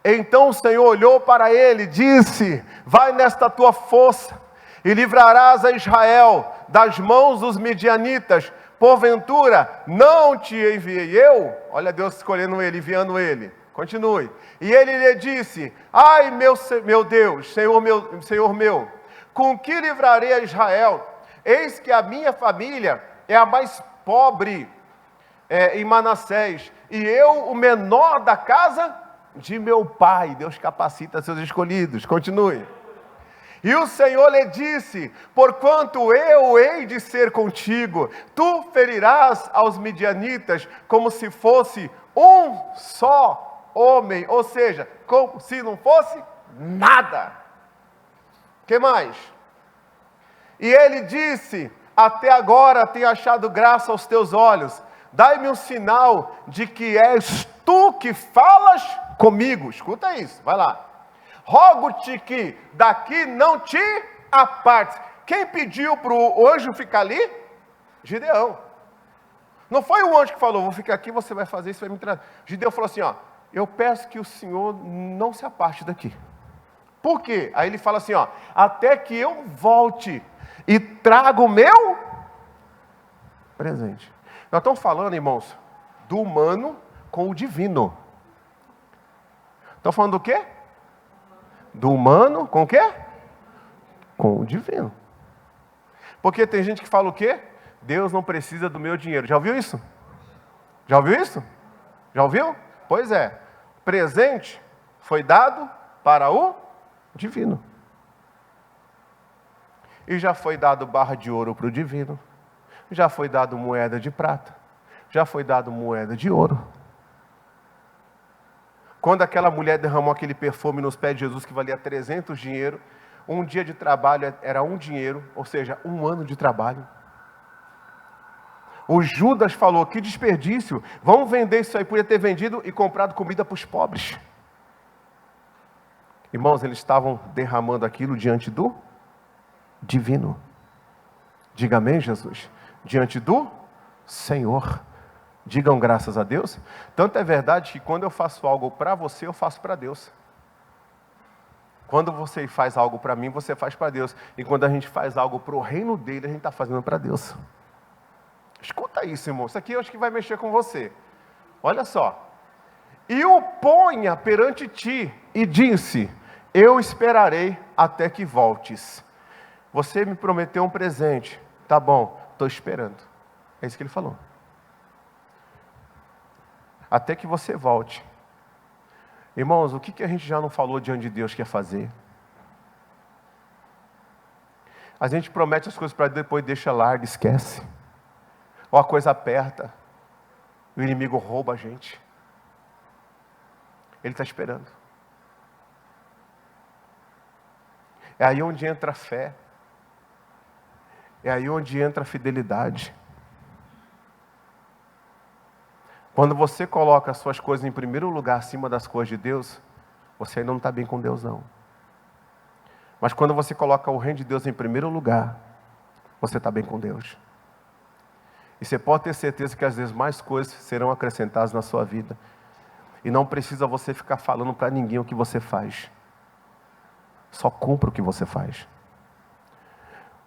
Então o Senhor olhou para ele e disse: vai nesta tua força e livrarás a Israel das mãos dos midianitas. Porventura não te enviei eu? Olha Deus escolhendo ele, enviando ele. Continue. E ele lhe disse: ai, meu Deus, Senhor meu, com que livrarei a Israel? Eis que a minha família é a mais pobre em Manassés, e eu o menor da casa de meu pai. Deus capacita seus escolhidos. Continue. E o Senhor lhe disse: porquanto eu hei de ser contigo, tu ferirás aos midianitas como se fosse um só homem, ou seja, como se não fosse nada. O que mais? E ele disse: até agora tenho achado graça aos teus olhos, dai-me um sinal de que és tu que falas comigo. Escuta isso, vai lá. Rogo-te que daqui não te apartes. Quem pediu para o anjo ficar ali? Gideão. Não foi o anjo que falou: vou ficar aqui, você vai fazer isso, vai me trazer. Gideão falou assim: ó, eu peço que o Senhor não se aparte daqui. Por quê? Aí ele fala assim, ó, até que eu volte e traga o meu presente. Nós estamos falando, irmãos, do humano com o divino. Estamos falando do quê? Do humano com o quê? Com o divino. Porque tem gente que fala o quê? Deus não precisa do meu dinheiro. Já ouviu isso? Já ouviu isso? Já ouviu? Pois é. Presente foi dado para o divino. E já foi dado barra de ouro para o divino. Já foi dado moeda de prata. Já foi dado moeda de ouro. Quando aquela mulher derramou aquele perfume nos pés de Jesus que valia 300 dinheiro, um dia de trabalho era um dinheiro, ou seja, um ano de trabalho. O Judas falou: que desperdício, vamos vender isso aí, podia ter vendido e comprado comida para os pobres. Irmãos, eles estavam derramando aquilo diante do divino. Diga amém, Jesus. Diante do Senhor. Digam graças a Deus. Tanto é verdade que quando eu faço algo para você, eu faço para Deus. Quando você faz algo para mim, você faz para Deus. E quando a gente faz algo para o reino dele, a gente está fazendo para Deus. Escuta isso, irmão. Isso aqui eu acho que vai mexer com você. Olha só. E o ponha perante ti, e disse: eu esperarei até que voltes. Você me prometeu um presente. Tá bom, estou esperando. É isso que ele falou. Até que você volte. Irmãos, o que a gente já não falou diante de Deus que ia fazer? A gente promete as coisas para depois deixa larga, esquece. Ou a coisa aperta, o inimigo rouba a gente. Ele está esperando. É aí onde entra a fé. É aí onde entra a fidelidade. Quando você coloca as suas coisas em primeiro lugar acima das coisas de Deus, você ainda não está bem com Deus, não. Mas quando você coloca o reino de Deus em primeiro lugar, você está bem com Deus. E você pode ter certeza que às vezes mais coisas serão acrescentadas na sua vida. E não precisa você ficar falando para ninguém o que você faz. Só cumpra o que você faz.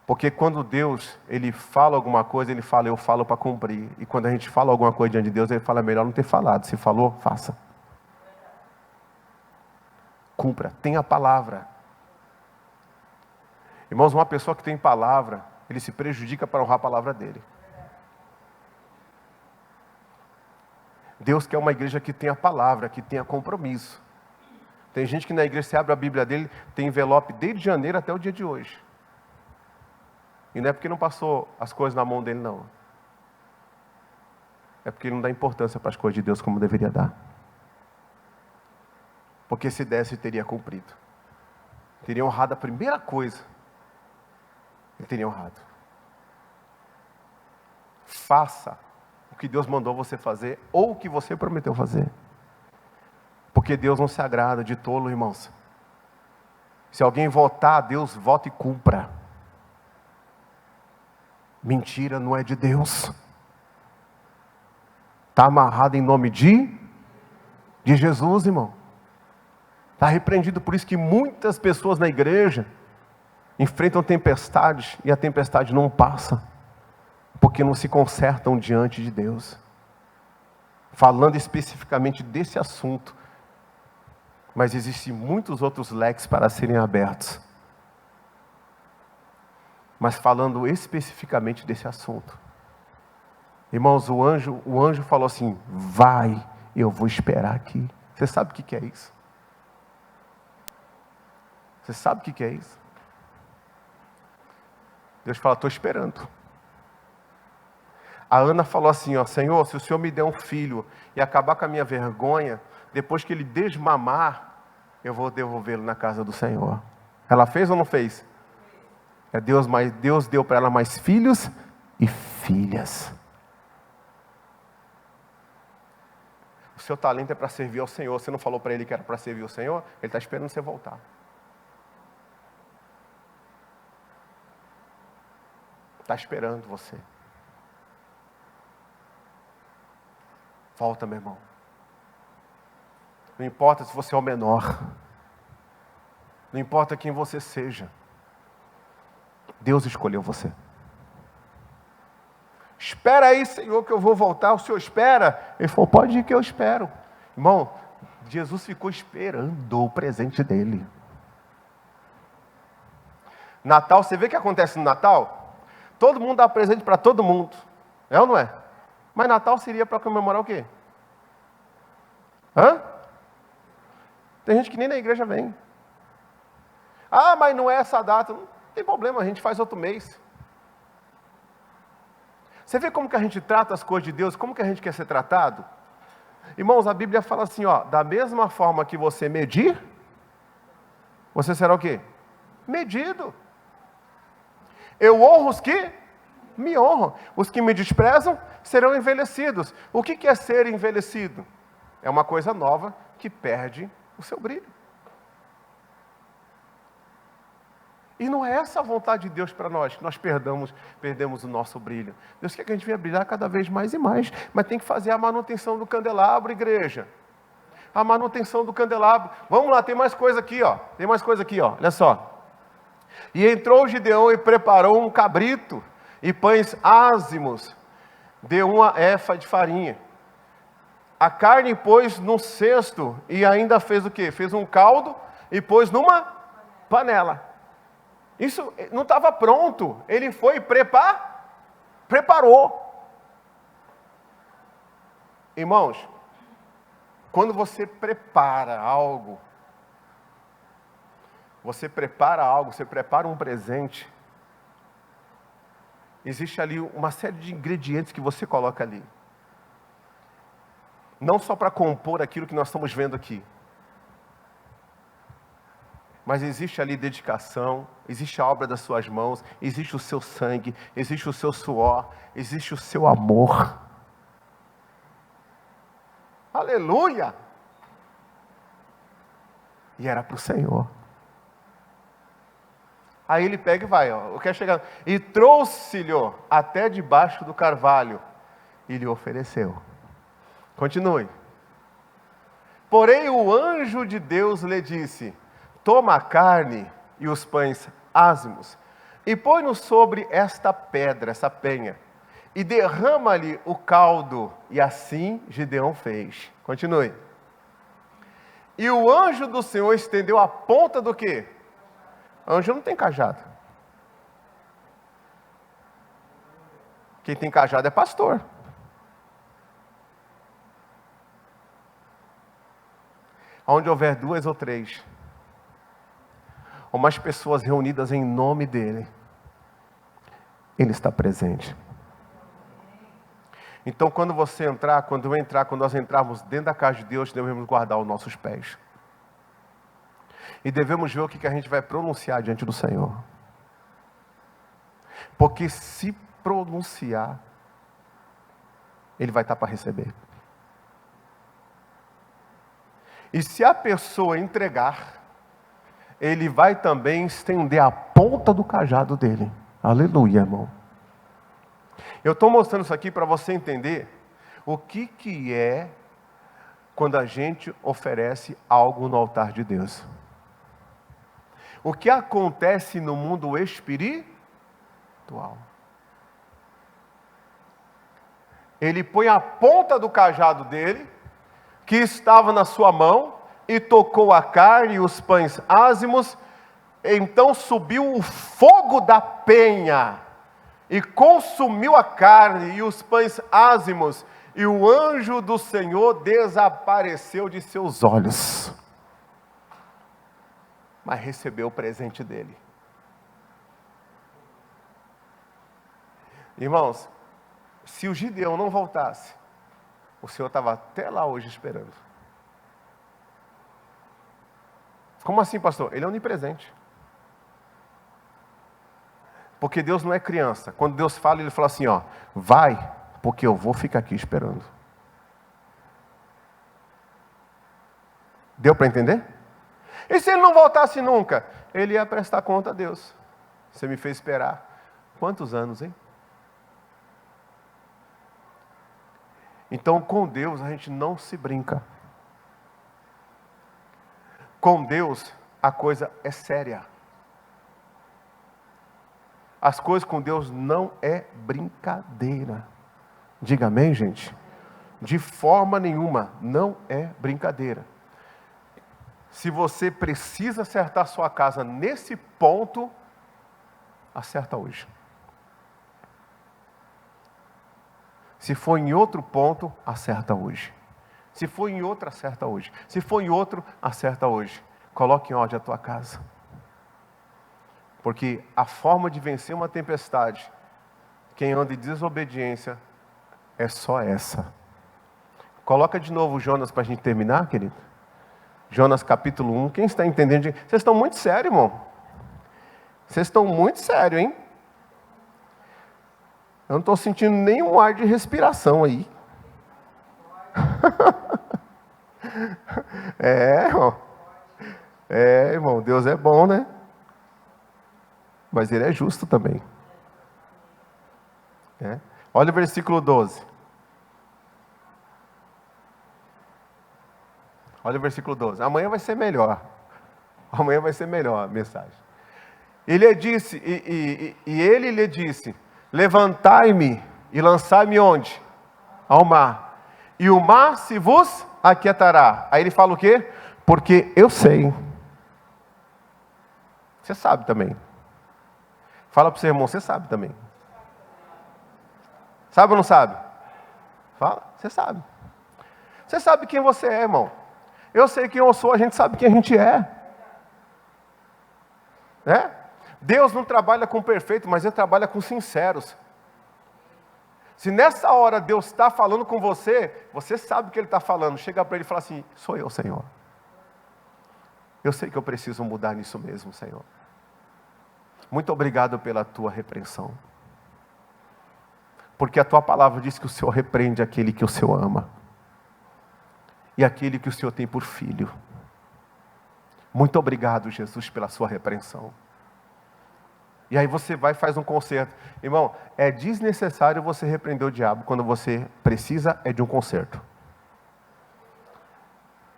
Porque quando Deus, Ele fala alguma coisa, Ele fala: eu falo para cumprir. E quando a gente fala alguma coisa diante de Deus, Ele fala: é melhor não ter falado. Se falou, faça. Cumpra, tenha a palavra. Irmãos, uma pessoa que tem palavra, ele se prejudica para honrar a palavra dele. Deus quer uma igreja que tenha palavra, que tenha compromisso. Tem gente que na igreja, você abre a Bíblia dele, tem envelope desde janeiro até o dia de hoje. E não é porque não passou as coisas na mão dele, não. É porque ele não dá importância para as coisas de Deus como deveria dar. Porque se desse, teria cumprido. Teria honrado a primeira coisa. Ele teria honrado. Faça o que Deus mandou você fazer ou o que você prometeu fazer. Porque Deus não se agrada de tolo, irmãos. Se alguém votar, Deus vota e cumpra. Mentira não é de Deus. Está amarrado em nome de Jesus, irmão. Está repreendido. Por isso que muitas pessoas na igreja enfrentam tempestades e a tempestade não passa. Porque não se consertam diante de Deus. Falando especificamente desse assunto. Mas existem muitos outros leques para serem abertos. Mas falando especificamente desse assunto. Irmãos, o anjo falou assim: vai, eu vou esperar aqui. Você sabe o que é isso? Você sabe o que é isso? Deus fala: estou esperando. A Ana falou assim: ó, Senhor, se o Senhor me der um filho e acabar com a minha vergonha, depois que ele desmamar, eu vou devolvê-lo na casa do Senhor. Ela fez ou não fez? É Deus, mas Deus deu para ela mais filhos e filhas. O seu talento é para servir ao Senhor. Você não falou para ele que era para servir ao Senhor? Ele está esperando você voltar. Está esperando você. Volta, meu irmão. Não importa se você é o menor. Não importa quem você seja. Deus escolheu você. Espera aí, Senhor, que eu vou voltar. O Senhor espera? Ele falou, pode ir que eu espero. Irmão, Jesus ficou esperando o presente dele. Natal, você vê o que acontece no Natal? Todo mundo dá presente para todo mundo. É ou não é? Mas Natal seria para comemorar o quê? Hã? Tem gente que nem na igreja vem. Ah, mas não é essa data. Não tem problema, a gente faz outro mês. Você vê como que a gente trata as coisas de Deus, como que a gente quer ser tratado? Irmãos, a Bíblia fala assim, ó, da mesma forma que você medir, você será o quê? Medido. Eu honro os que me honram. Os que me desprezam serão envelhecidos. O que é ser envelhecido? É uma coisa nova que perde o seu brilho. E não é essa a vontade de Deus para nós, que nós perdemos o nosso brilho. Deus quer que a gente venha brilhar cada vez mais e mais, mas tem que fazer a manutenção do candelabro, igreja. A manutenção do candelabro. Vamos lá, tem mais coisa aqui, ó. Tem mais coisa aqui, ó. Olha só. E entrou Gideão e preparou um cabrito e pães ázimos, deu uma efa de farinha. A carne pôs num cesto e ainda fez o quê? Fez um caldo e pôs numa panela. Isso não estava pronto. Ele foi e preparou. Irmãos, quando você prepara algo, você prepara um presente, existe ali uma série de ingredientes que você coloca ali. Não só para compor aquilo que nós estamos vendo aqui. Mas existe ali dedicação, existe a obra das suas mãos, existe o seu sangue, existe o seu suor, existe o seu amor. Aleluia! E era para o Senhor. Aí ele pega e vai, ó, eu quero chegar. E trouxe-lhe até debaixo do carvalho e lhe ofereceu. Continue. Porém o anjo de Deus lhe disse: toma a carne e os pães ázimos, e põe-no sobre esta pedra, essa penha, e derrama-lhe o caldo. E assim Gideão fez. Continue. E o anjo do Senhor estendeu a ponta do quê? Anjo não tem cajado. Quem tem cajado é pastor. Onde houver 2 ou 3, ou mais pessoas reunidas em nome dEle, Ele está presente. Então quando você entrar, quando eu entrar, quando nós entrarmos dentro da casa de Deus, devemos guardar os nossos pés. E devemos ver o que a gente vai pronunciar diante do Senhor. Porque se pronunciar, Ele vai estar para receber. E se a pessoa entregar, Ele vai também estender a ponta do cajado dele. Aleluia, irmão. Eu estou mostrando isso aqui para você entender o que é quando a gente oferece algo no altar de Deus. O que acontece no mundo espiritual. Ele põe a ponta do cajado dele, que estava na sua mão, e tocou a carne e os pães ázimos. Então subiu o fogo da penha, e consumiu a carne e os pães ázimos, e o anjo do Senhor desapareceu de seus olhos. Mas recebeu o presente dele. Irmãos, se o Gideão não voltasse, o Senhor estava até lá hoje esperando. Como assim, pastor? Ele é onipresente. Porque Deus não é criança. Quando Deus fala, Ele fala assim, ó, vai, porque eu vou ficar aqui esperando. Deu para entender? E se Ele não voltasse nunca? Ele ia prestar conta a Deus. Você me fez esperar. Quantos anos, hein? Então, com Deus, a gente não se brinca. Com Deus, a coisa é séria. As coisas com Deus não é brincadeira. Diga amém, gente? De forma nenhuma, não é brincadeira. Se você precisa acertar sua casa nesse ponto, acerta hoje. Se for em outro ponto, acerta hoje. Se for em outro, acerta hoje. Se for em outro, acerta hoje. Coloque em ordem a tua casa. Porque a forma de vencer uma tempestade, quem anda em desobediência, é só essa. Coloca de novo Jonas para a gente terminar, querido. Jonas capítulo 1. Quem está entendendo? Vocês estão muito sérios, irmão. Vocês estão muito sérios, hein? Eu não estou sentindo nenhum ar de respiração aí. Irmão. Irmão, Deus é bom, né? Mas Ele é justo também. Olha o versículo 12. Olha o versículo 12. Amanhã vai ser melhor. Amanhã vai ser melhor a mensagem. Ele disse, e ele lhe disse: levantai-me e lançai-me onde? Ao mar. E o mar se vos aquietará. Aí ele fala o quê? Porque eu sei. Você sabe também. Fala para o seu irmão, você sabe também. Sabe ou não sabe? Fala, você sabe. Você sabe quem você é, irmão. Eu sei quem eu sou, a gente sabe quem a gente é. Deus não trabalha com perfeito, mas Ele trabalha com sinceros. Se nessa hora Deus está falando com você, você sabe o que Ele está falando. Chega para Ele e fala assim: sou eu, Senhor. Eu sei que eu preciso mudar nisso mesmo, Senhor. Muito obrigado pela Tua repreensão. Porque a Tua palavra diz que o Senhor repreende aquele que o Senhor ama. E aquele que o Senhor tem por filho. Muito obrigado, Jesus, pela Sua repreensão. E aí você vai e faz um conserto. Irmão, é desnecessário você repreender o diabo quando você precisa de um conserto.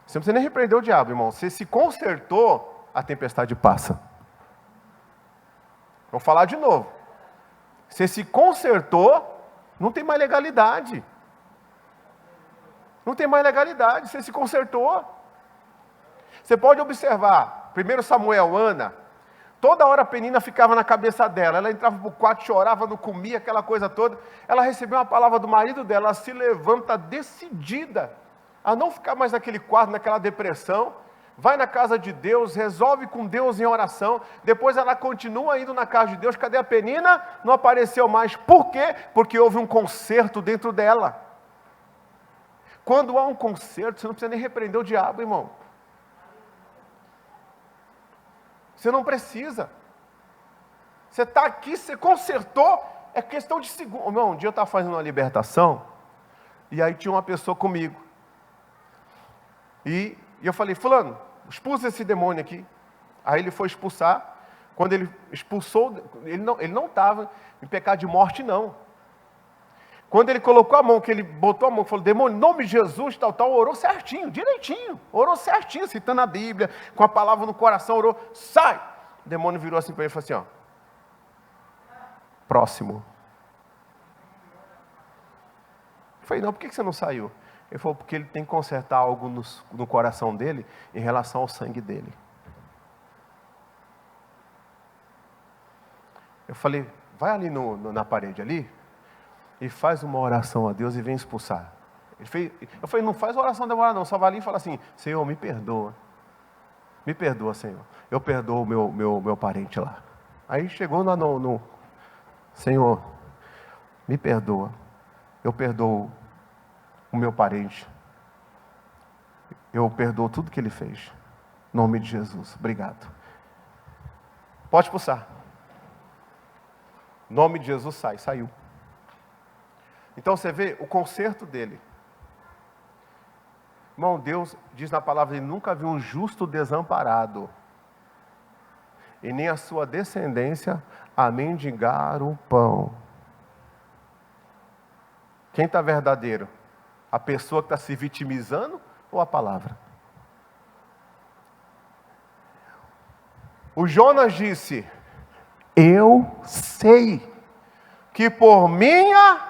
Você não precisa nem repreender o diabo, irmão. Você se consertou, a tempestade passa. Vou falar de novo. Você se consertou, não tem mais legalidade. Não tem mais legalidade, você se consertou. Você pode observar, 1 Samuel, Ana, toda hora a Penina ficava na cabeça dela, ela entrava para o quarto, chorava, não comia, aquela coisa toda. Ela recebeu uma palavra do marido dela, ela se levanta decidida a não ficar mais naquele quarto, naquela depressão, vai na casa de Deus, resolve com Deus em oração, depois ela continua indo na casa de Deus. Cadê a Penina? Não apareceu mais. Por quê? Porque houve um conserto dentro dela. Quando há um conserto, você não precisa nem repreender o diabo, irmão. Você não precisa. Você está aqui, você consertou, é questão de segundo. Irmão, um dia eu estava fazendo uma libertação, e aí tinha uma pessoa comigo. E eu falei: fulano, expulsa esse demônio aqui. Aí ele foi expulsar. Quando ele expulsou, ele não estava em pecado de morte, não. Quando ele colocou a mão, que ele botou a mão, falou: demônio, em nome de Jesus, tal, orou certinho, direitinho, orou certinho, citando a Bíblia, com a palavra no coração, orou, sai! O demônio virou assim para ele e falou assim: ó, próximo. Eu falei: não, por que você não saiu? Ele falou: porque ele tem que consertar algo no coração dele, em relação ao sangue dele. Eu falei: vai ali na parede ali, e faz uma oração a Deus e vem expulsar. Eu falei: não faz oração demorada não, só vai ali e fala assim: Senhor, me perdoa. Me perdoa, Senhor. Eu perdoo o meu parente lá. Aí chegou no Senhor, me perdoa. Eu perdoo o meu parente. Eu perdoo tudo que ele fez. Em nome de Jesus. Obrigado. Pode expulsar. Em nome de Jesus, sai. Saiu. Então você vê o conserto dele. Irmão, Deus diz na palavra, ele nunca viu um justo desamparado, e nem a sua descendência a mendigar o pão. Quem está verdadeiro? A pessoa que está se vitimizando ou a palavra? O Jonas disse, eu sei que por minha,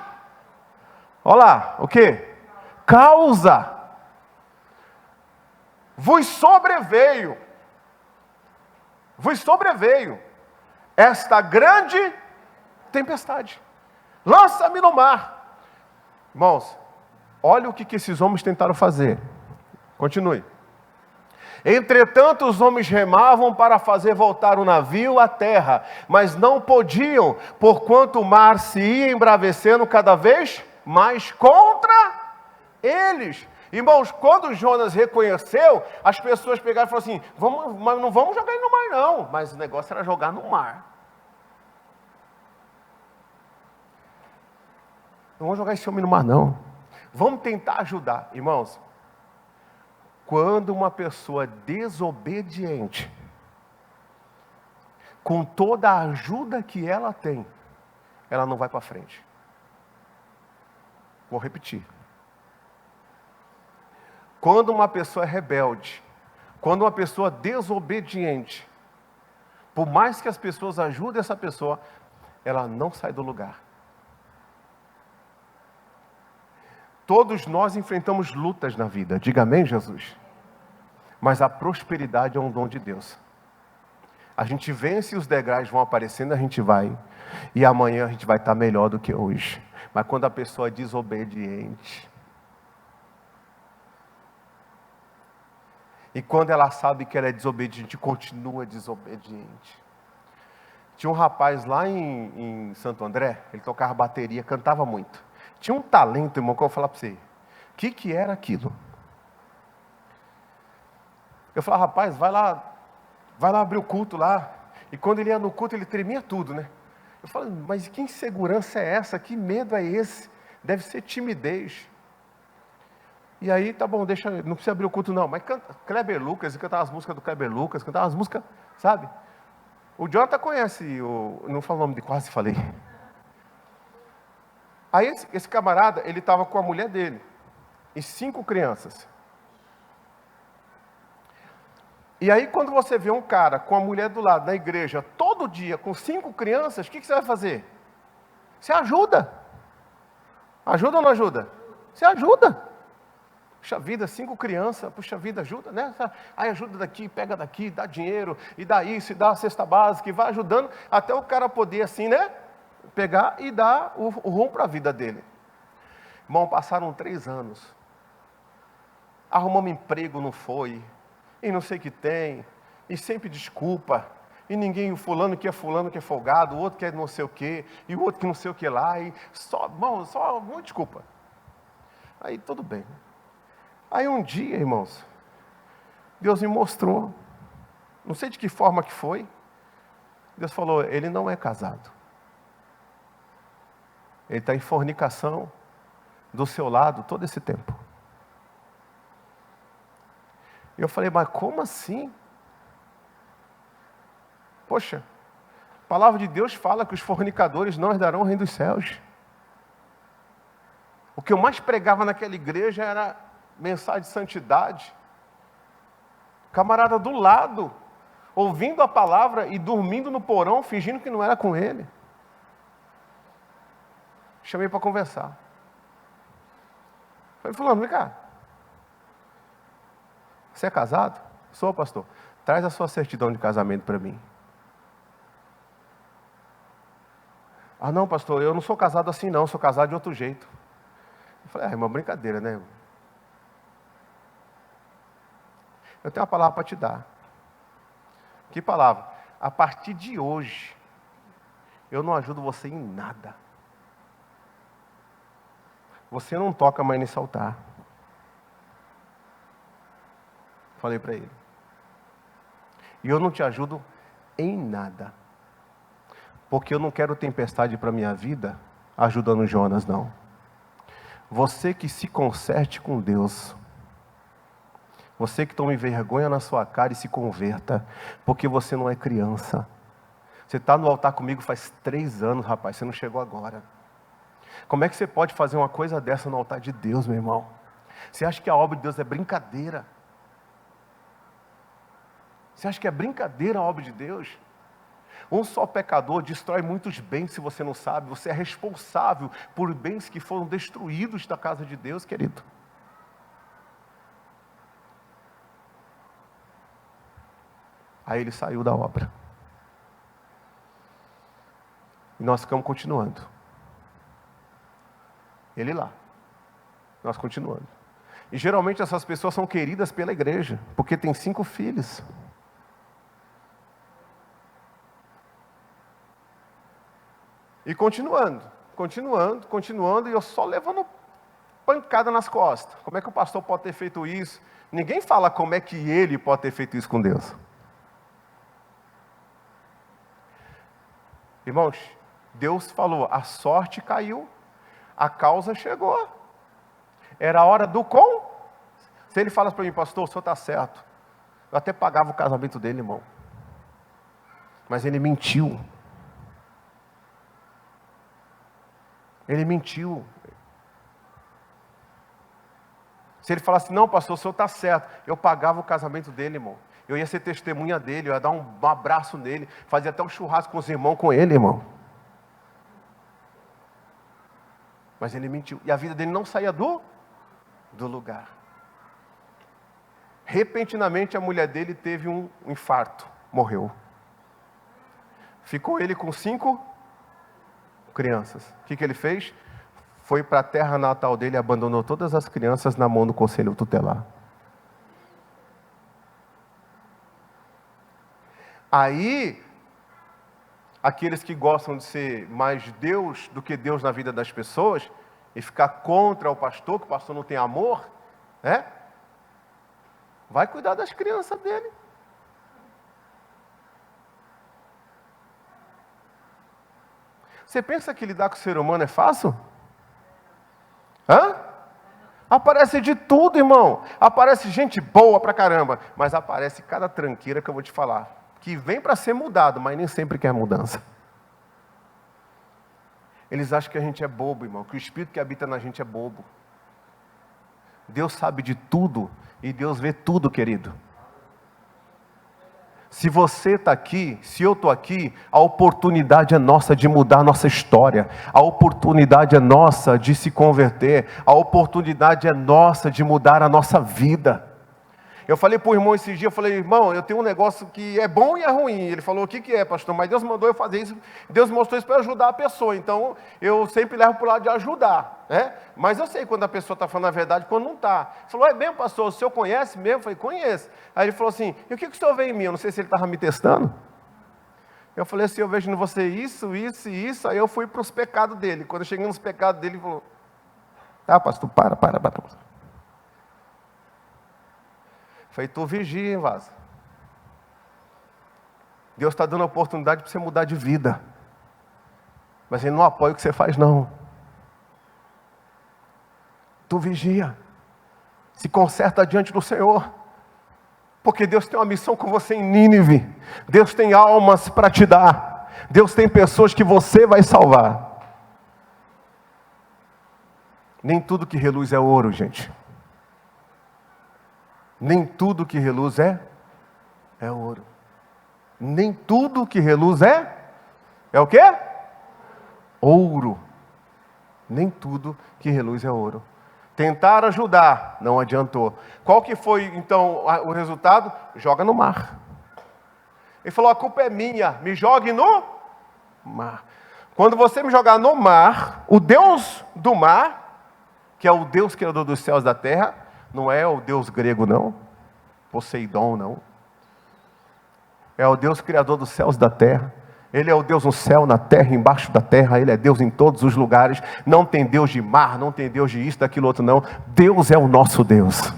olha lá, o quê? Causa vos sobreveio esta grande tempestade. Lança-me no mar. Irmãos, olha o que esses homens tentaram fazer. Continue. Entretanto, os homens remavam para fazer voltar o navio à terra, mas não podiam, porquanto o mar se ia embravecendo cada vez mais contra eles. Irmãos, quando Jonas reconheceu, as pessoas pegaram e falaram assim, mas não vamos jogar ele no mar não. Mas o negócio era jogar no mar. Não vamos jogar esse homem no mar não. Vamos tentar ajudar. Irmãos, quando uma pessoa desobediente, com toda a ajuda que ela tem, ela não vai para frente. Vou repetir. Quando uma pessoa é rebelde, quando uma pessoa desobediente, por mais que as pessoas ajudem essa pessoa, ela não sai do lugar. Todos nós enfrentamos lutas na vida, diga amém, Jesus? Mas a prosperidade é um dom de Deus. A gente vence e os degraus vão aparecendo, a gente vai, e amanhã a gente vai estar melhor do que hoje. Mas quando a pessoa é desobediente, e quando ela sabe que ela é desobediente, continua desobediente. Tinha um rapaz lá em Santo André, ele tocava bateria, cantava muito. Tinha um talento, irmão, que eu vou falar para você. O que era aquilo? Eu falava, rapaz, vai lá abrir o culto lá. E quando ele ia no culto, ele tremia tudo, né? Eu falei, mas que insegurança é essa? Que medo é esse? Deve ser timidez. E aí, tá bom, não precisa abrir o culto não, mas canta, Kleber Lucas, cantava as músicas do Kleber Lucas, cantava as músicas, sabe? O Jonathan conhece, não falo o nome de quase falei. Aí esse camarada, ele estava com a mulher dele, e 5 crianças. E aí quando você vê um cara com a mulher do lado, na igreja, todo dia, com 5 crianças, o que você vai fazer? Você ajuda. Ajuda ou não ajuda? Você ajuda. Puxa vida, 5 crianças, puxa vida, ajuda, né? Aí ajuda daqui, pega daqui, dá dinheiro, e dá isso, e dá a cesta básica, e vai ajudando, até o cara poder assim, né? Pegar e dar o rumo para a vida dele. Irmão, passaram 3 anos. Arrumamos emprego, não foi. E não sei o que tem. E sempre desculpa. E ninguém, o fulano que é folgado, o outro que é não sei o que, e o outro que não sei o que lá. E só uma desculpa. Aí tudo bem. Aí um dia, irmãos, Deus me mostrou, não sei de que forma que foi, Deus falou, ele não é casado. Ele está em fornicação do seu lado todo esse tempo. E eu falei, mas como assim? Poxa, a palavra de Deus fala que os fornicadores não herdarão o reino dos céus. O que eu mais pregava naquela igreja era mensagem de santidade. Camarada do lado, ouvindo a palavra e dormindo no porão, fingindo que não era com ele. Chamei para conversar. Falei, fulano, vem cá. Você é casado? Sou, pastor. Traz a sua certidão de casamento para mim. Ah, não, pastor, eu não sou casado assim não, sou casado de outro jeito. Eu falei, é uma brincadeira, né? Eu tenho uma palavra para te dar. Que palavra? A partir de hoje, eu não ajudo você em nada. Você não toca mais nesse altar. Falei para ele. E eu não te ajudo em nada. Porque eu não quero tempestade para a minha vida ajudando Jonas, não. Você que se conserte com Deus. Você que tome vergonha na sua cara e se converta. Porque você não é criança. Você está no altar comigo faz 3 anos, rapaz. Você não chegou agora. Como é que você pode fazer uma coisa dessa no altar de Deus, meu irmão? Você acha que a obra de Deus é brincadeira? Você acha que é brincadeira a obra de Deus? Um só pecador destrói muitos bens, se você não sabe. Você é responsável por bens que foram destruídos da casa de Deus, querido. Aí ele saiu da obra. E nós ficamos continuando. Ele lá. Nós continuando. E geralmente essas pessoas são queridas pela igreja, porque tem 5 filhos. E continuando, e eu só levando pancada nas costas. Como é que o pastor pode ter feito isso? Ninguém fala como é que ele pode ter feito isso com Deus. Irmãos, Deus falou, a sorte caiu, a causa chegou. Era a hora do com. Se ele fala para mim, pastor, o senhor está certo. Eu até pagava o casamento dele, irmão. Mas ele mentiu. Ele mentiu. Se ele falasse, não, pastor, o senhor está certo, eu pagava o casamento dele, irmão. Eu ia ser testemunha dele, eu ia dar um abraço nele, fazia até um churrasco com os irmãos com ele, irmão. Mas ele mentiu. E a vida dele não saía do lugar. Repentinamente a mulher dele teve um infarto, morreu. Ficou ele com 5 crianças. O que ele fez? Foi para a terra natal dele e abandonou todas as crianças na mão do conselho tutelar. Aí, aqueles que gostam de ser mais Deus do que Deus na vida das pessoas, e ficar contra o pastor, que o pastor não tem amor, né? Vai cuidar das crianças dele. Você pensa que lidar com o ser humano é fácil? Hã? Aparece de tudo, irmão. Aparece gente boa pra caramba. Mas aparece cada tranqueira que eu vou te falar. Que vem para ser mudado, mas nem sempre quer mudança. Eles acham que a gente é bobo, irmão. Que o Espírito que habita na gente é bobo. Deus sabe de tudo. E Deus vê tudo, querido. Se você está aqui, se eu estou aqui, a oportunidade é nossa de mudar a nossa história. A oportunidade é nossa de se converter. A oportunidade é nossa de mudar a nossa vida. Eu falei para o irmão esse dia, eu falei, irmão, eu tenho um negócio que é bom e é ruim. Ele falou, o que é, pastor? Mas Deus mandou eu fazer isso, Deus mostrou isso para ajudar a pessoa. Então, eu sempre levo para o lado de ajudar, né? Mas eu sei quando a pessoa está falando a verdade, quando não está. Ele falou, é mesmo, pastor, o senhor conhece mesmo? Eu falei, conheço. Aí ele falou assim, e o que o senhor vê em mim? Eu não sei se ele estava me testando. Eu falei assim, eu vejo em você isso, isso e isso. Aí eu fui para os pecados dele. Quando eu cheguei nos pecados dele, ele falou, tá, pastor, para. Falei, tu vigia, hein, vaso. Deus está dando a oportunidade para você mudar de vida. Mas Ele não apoia o que você faz, não. Tu vigia. Se conserta diante do Senhor. Porque Deus tem uma missão com você em Nínive. Deus tem almas para te dar. Deus tem pessoas que você vai salvar. Nem tudo que reluz é ouro, gente. Nem tudo que reluz é ouro. Nem tudo que reluz é o quê? Ouro. Nem tudo que reluz é ouro. Tentaram ajudar, não adiantou. Qual que foi, então, o resultado? Joga no mar. Ele falou, a culpa é minha, me jogue no mar. Quando você me jogar no mar, o Deus do mar, que é o Deus criador dos céus e da terra, não é o Deus grego, não. Poseidon, não. É o Deus criador dos céus e da terra. Ele é o Deus no céu, na terra, embaixo da terra. Ele é Deus em todos os lugares. Não tem Deus de mar, não tem Deus de isso, daquilo outro, não. Deus é o nosso Deus.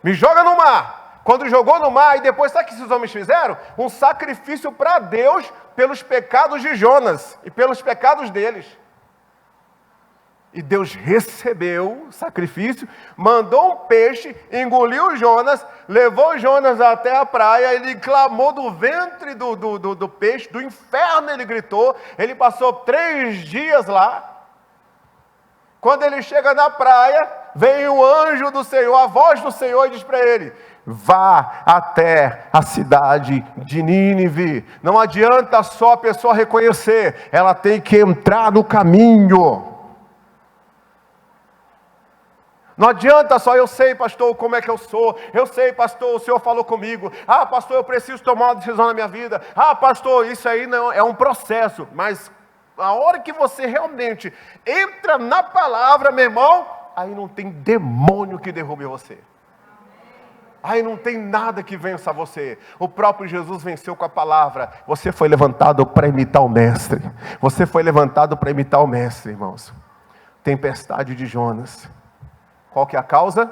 Me joga no mar. Quando jogou no mar, e depois, sabe o que esses homens fizeram? Um sacrifício para Deus pelos pecados de Jonas e pelos pecados deles. E Deus recebeu o sacrifício, mandou um peixe, engoliu Jonas, levou Jonas até a praia, ele clamou do ventre do peixe, do inferno ele gritou, ele passou 3 dias lá. Quando ele chega na praia, vem o anjo do Senhor, a voz do Senhor, e diz para ele: vá até a cidade de Nínive. Não adianta só a pessoa reconhecer, ela tem que entrar no caminho. Não adianta só, eu sei, pastor, como é que eu sou. Eu sei, pastor, o Senhor falou comigo. Ah, pastor, eu preciso tomar uma decisão na minha vida. Ah, pastor, isso aí não é um processo. Mas a hora que você realmente entra na palavra, meu irmão, aí não tem demônio que derrube você. Aí não tem nada que vença você. O próprio Jesus venceu com a palavra. Você foi levantado para imitar o mestre. Você foi levantado para imitar o mestre, irmãos. Tempestade de Jonas. Qual que é a causa?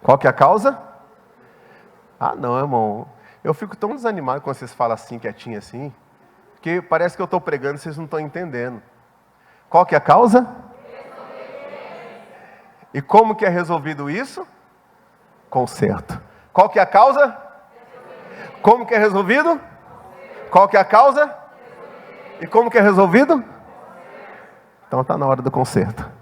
Qual que é a causa? Ah, não, irmão. Eu fico tão desanimado quando vocês falam assim, quietinho assim, que parece que eu estou pregando e vocês não estão entendendo. Qual que é a causa? E como que é resolvido isso? Conserto. Qual que é a causa? Como que é resolvido? Qual que é a causa? E como que é resolvido? Então está na hora do conserto.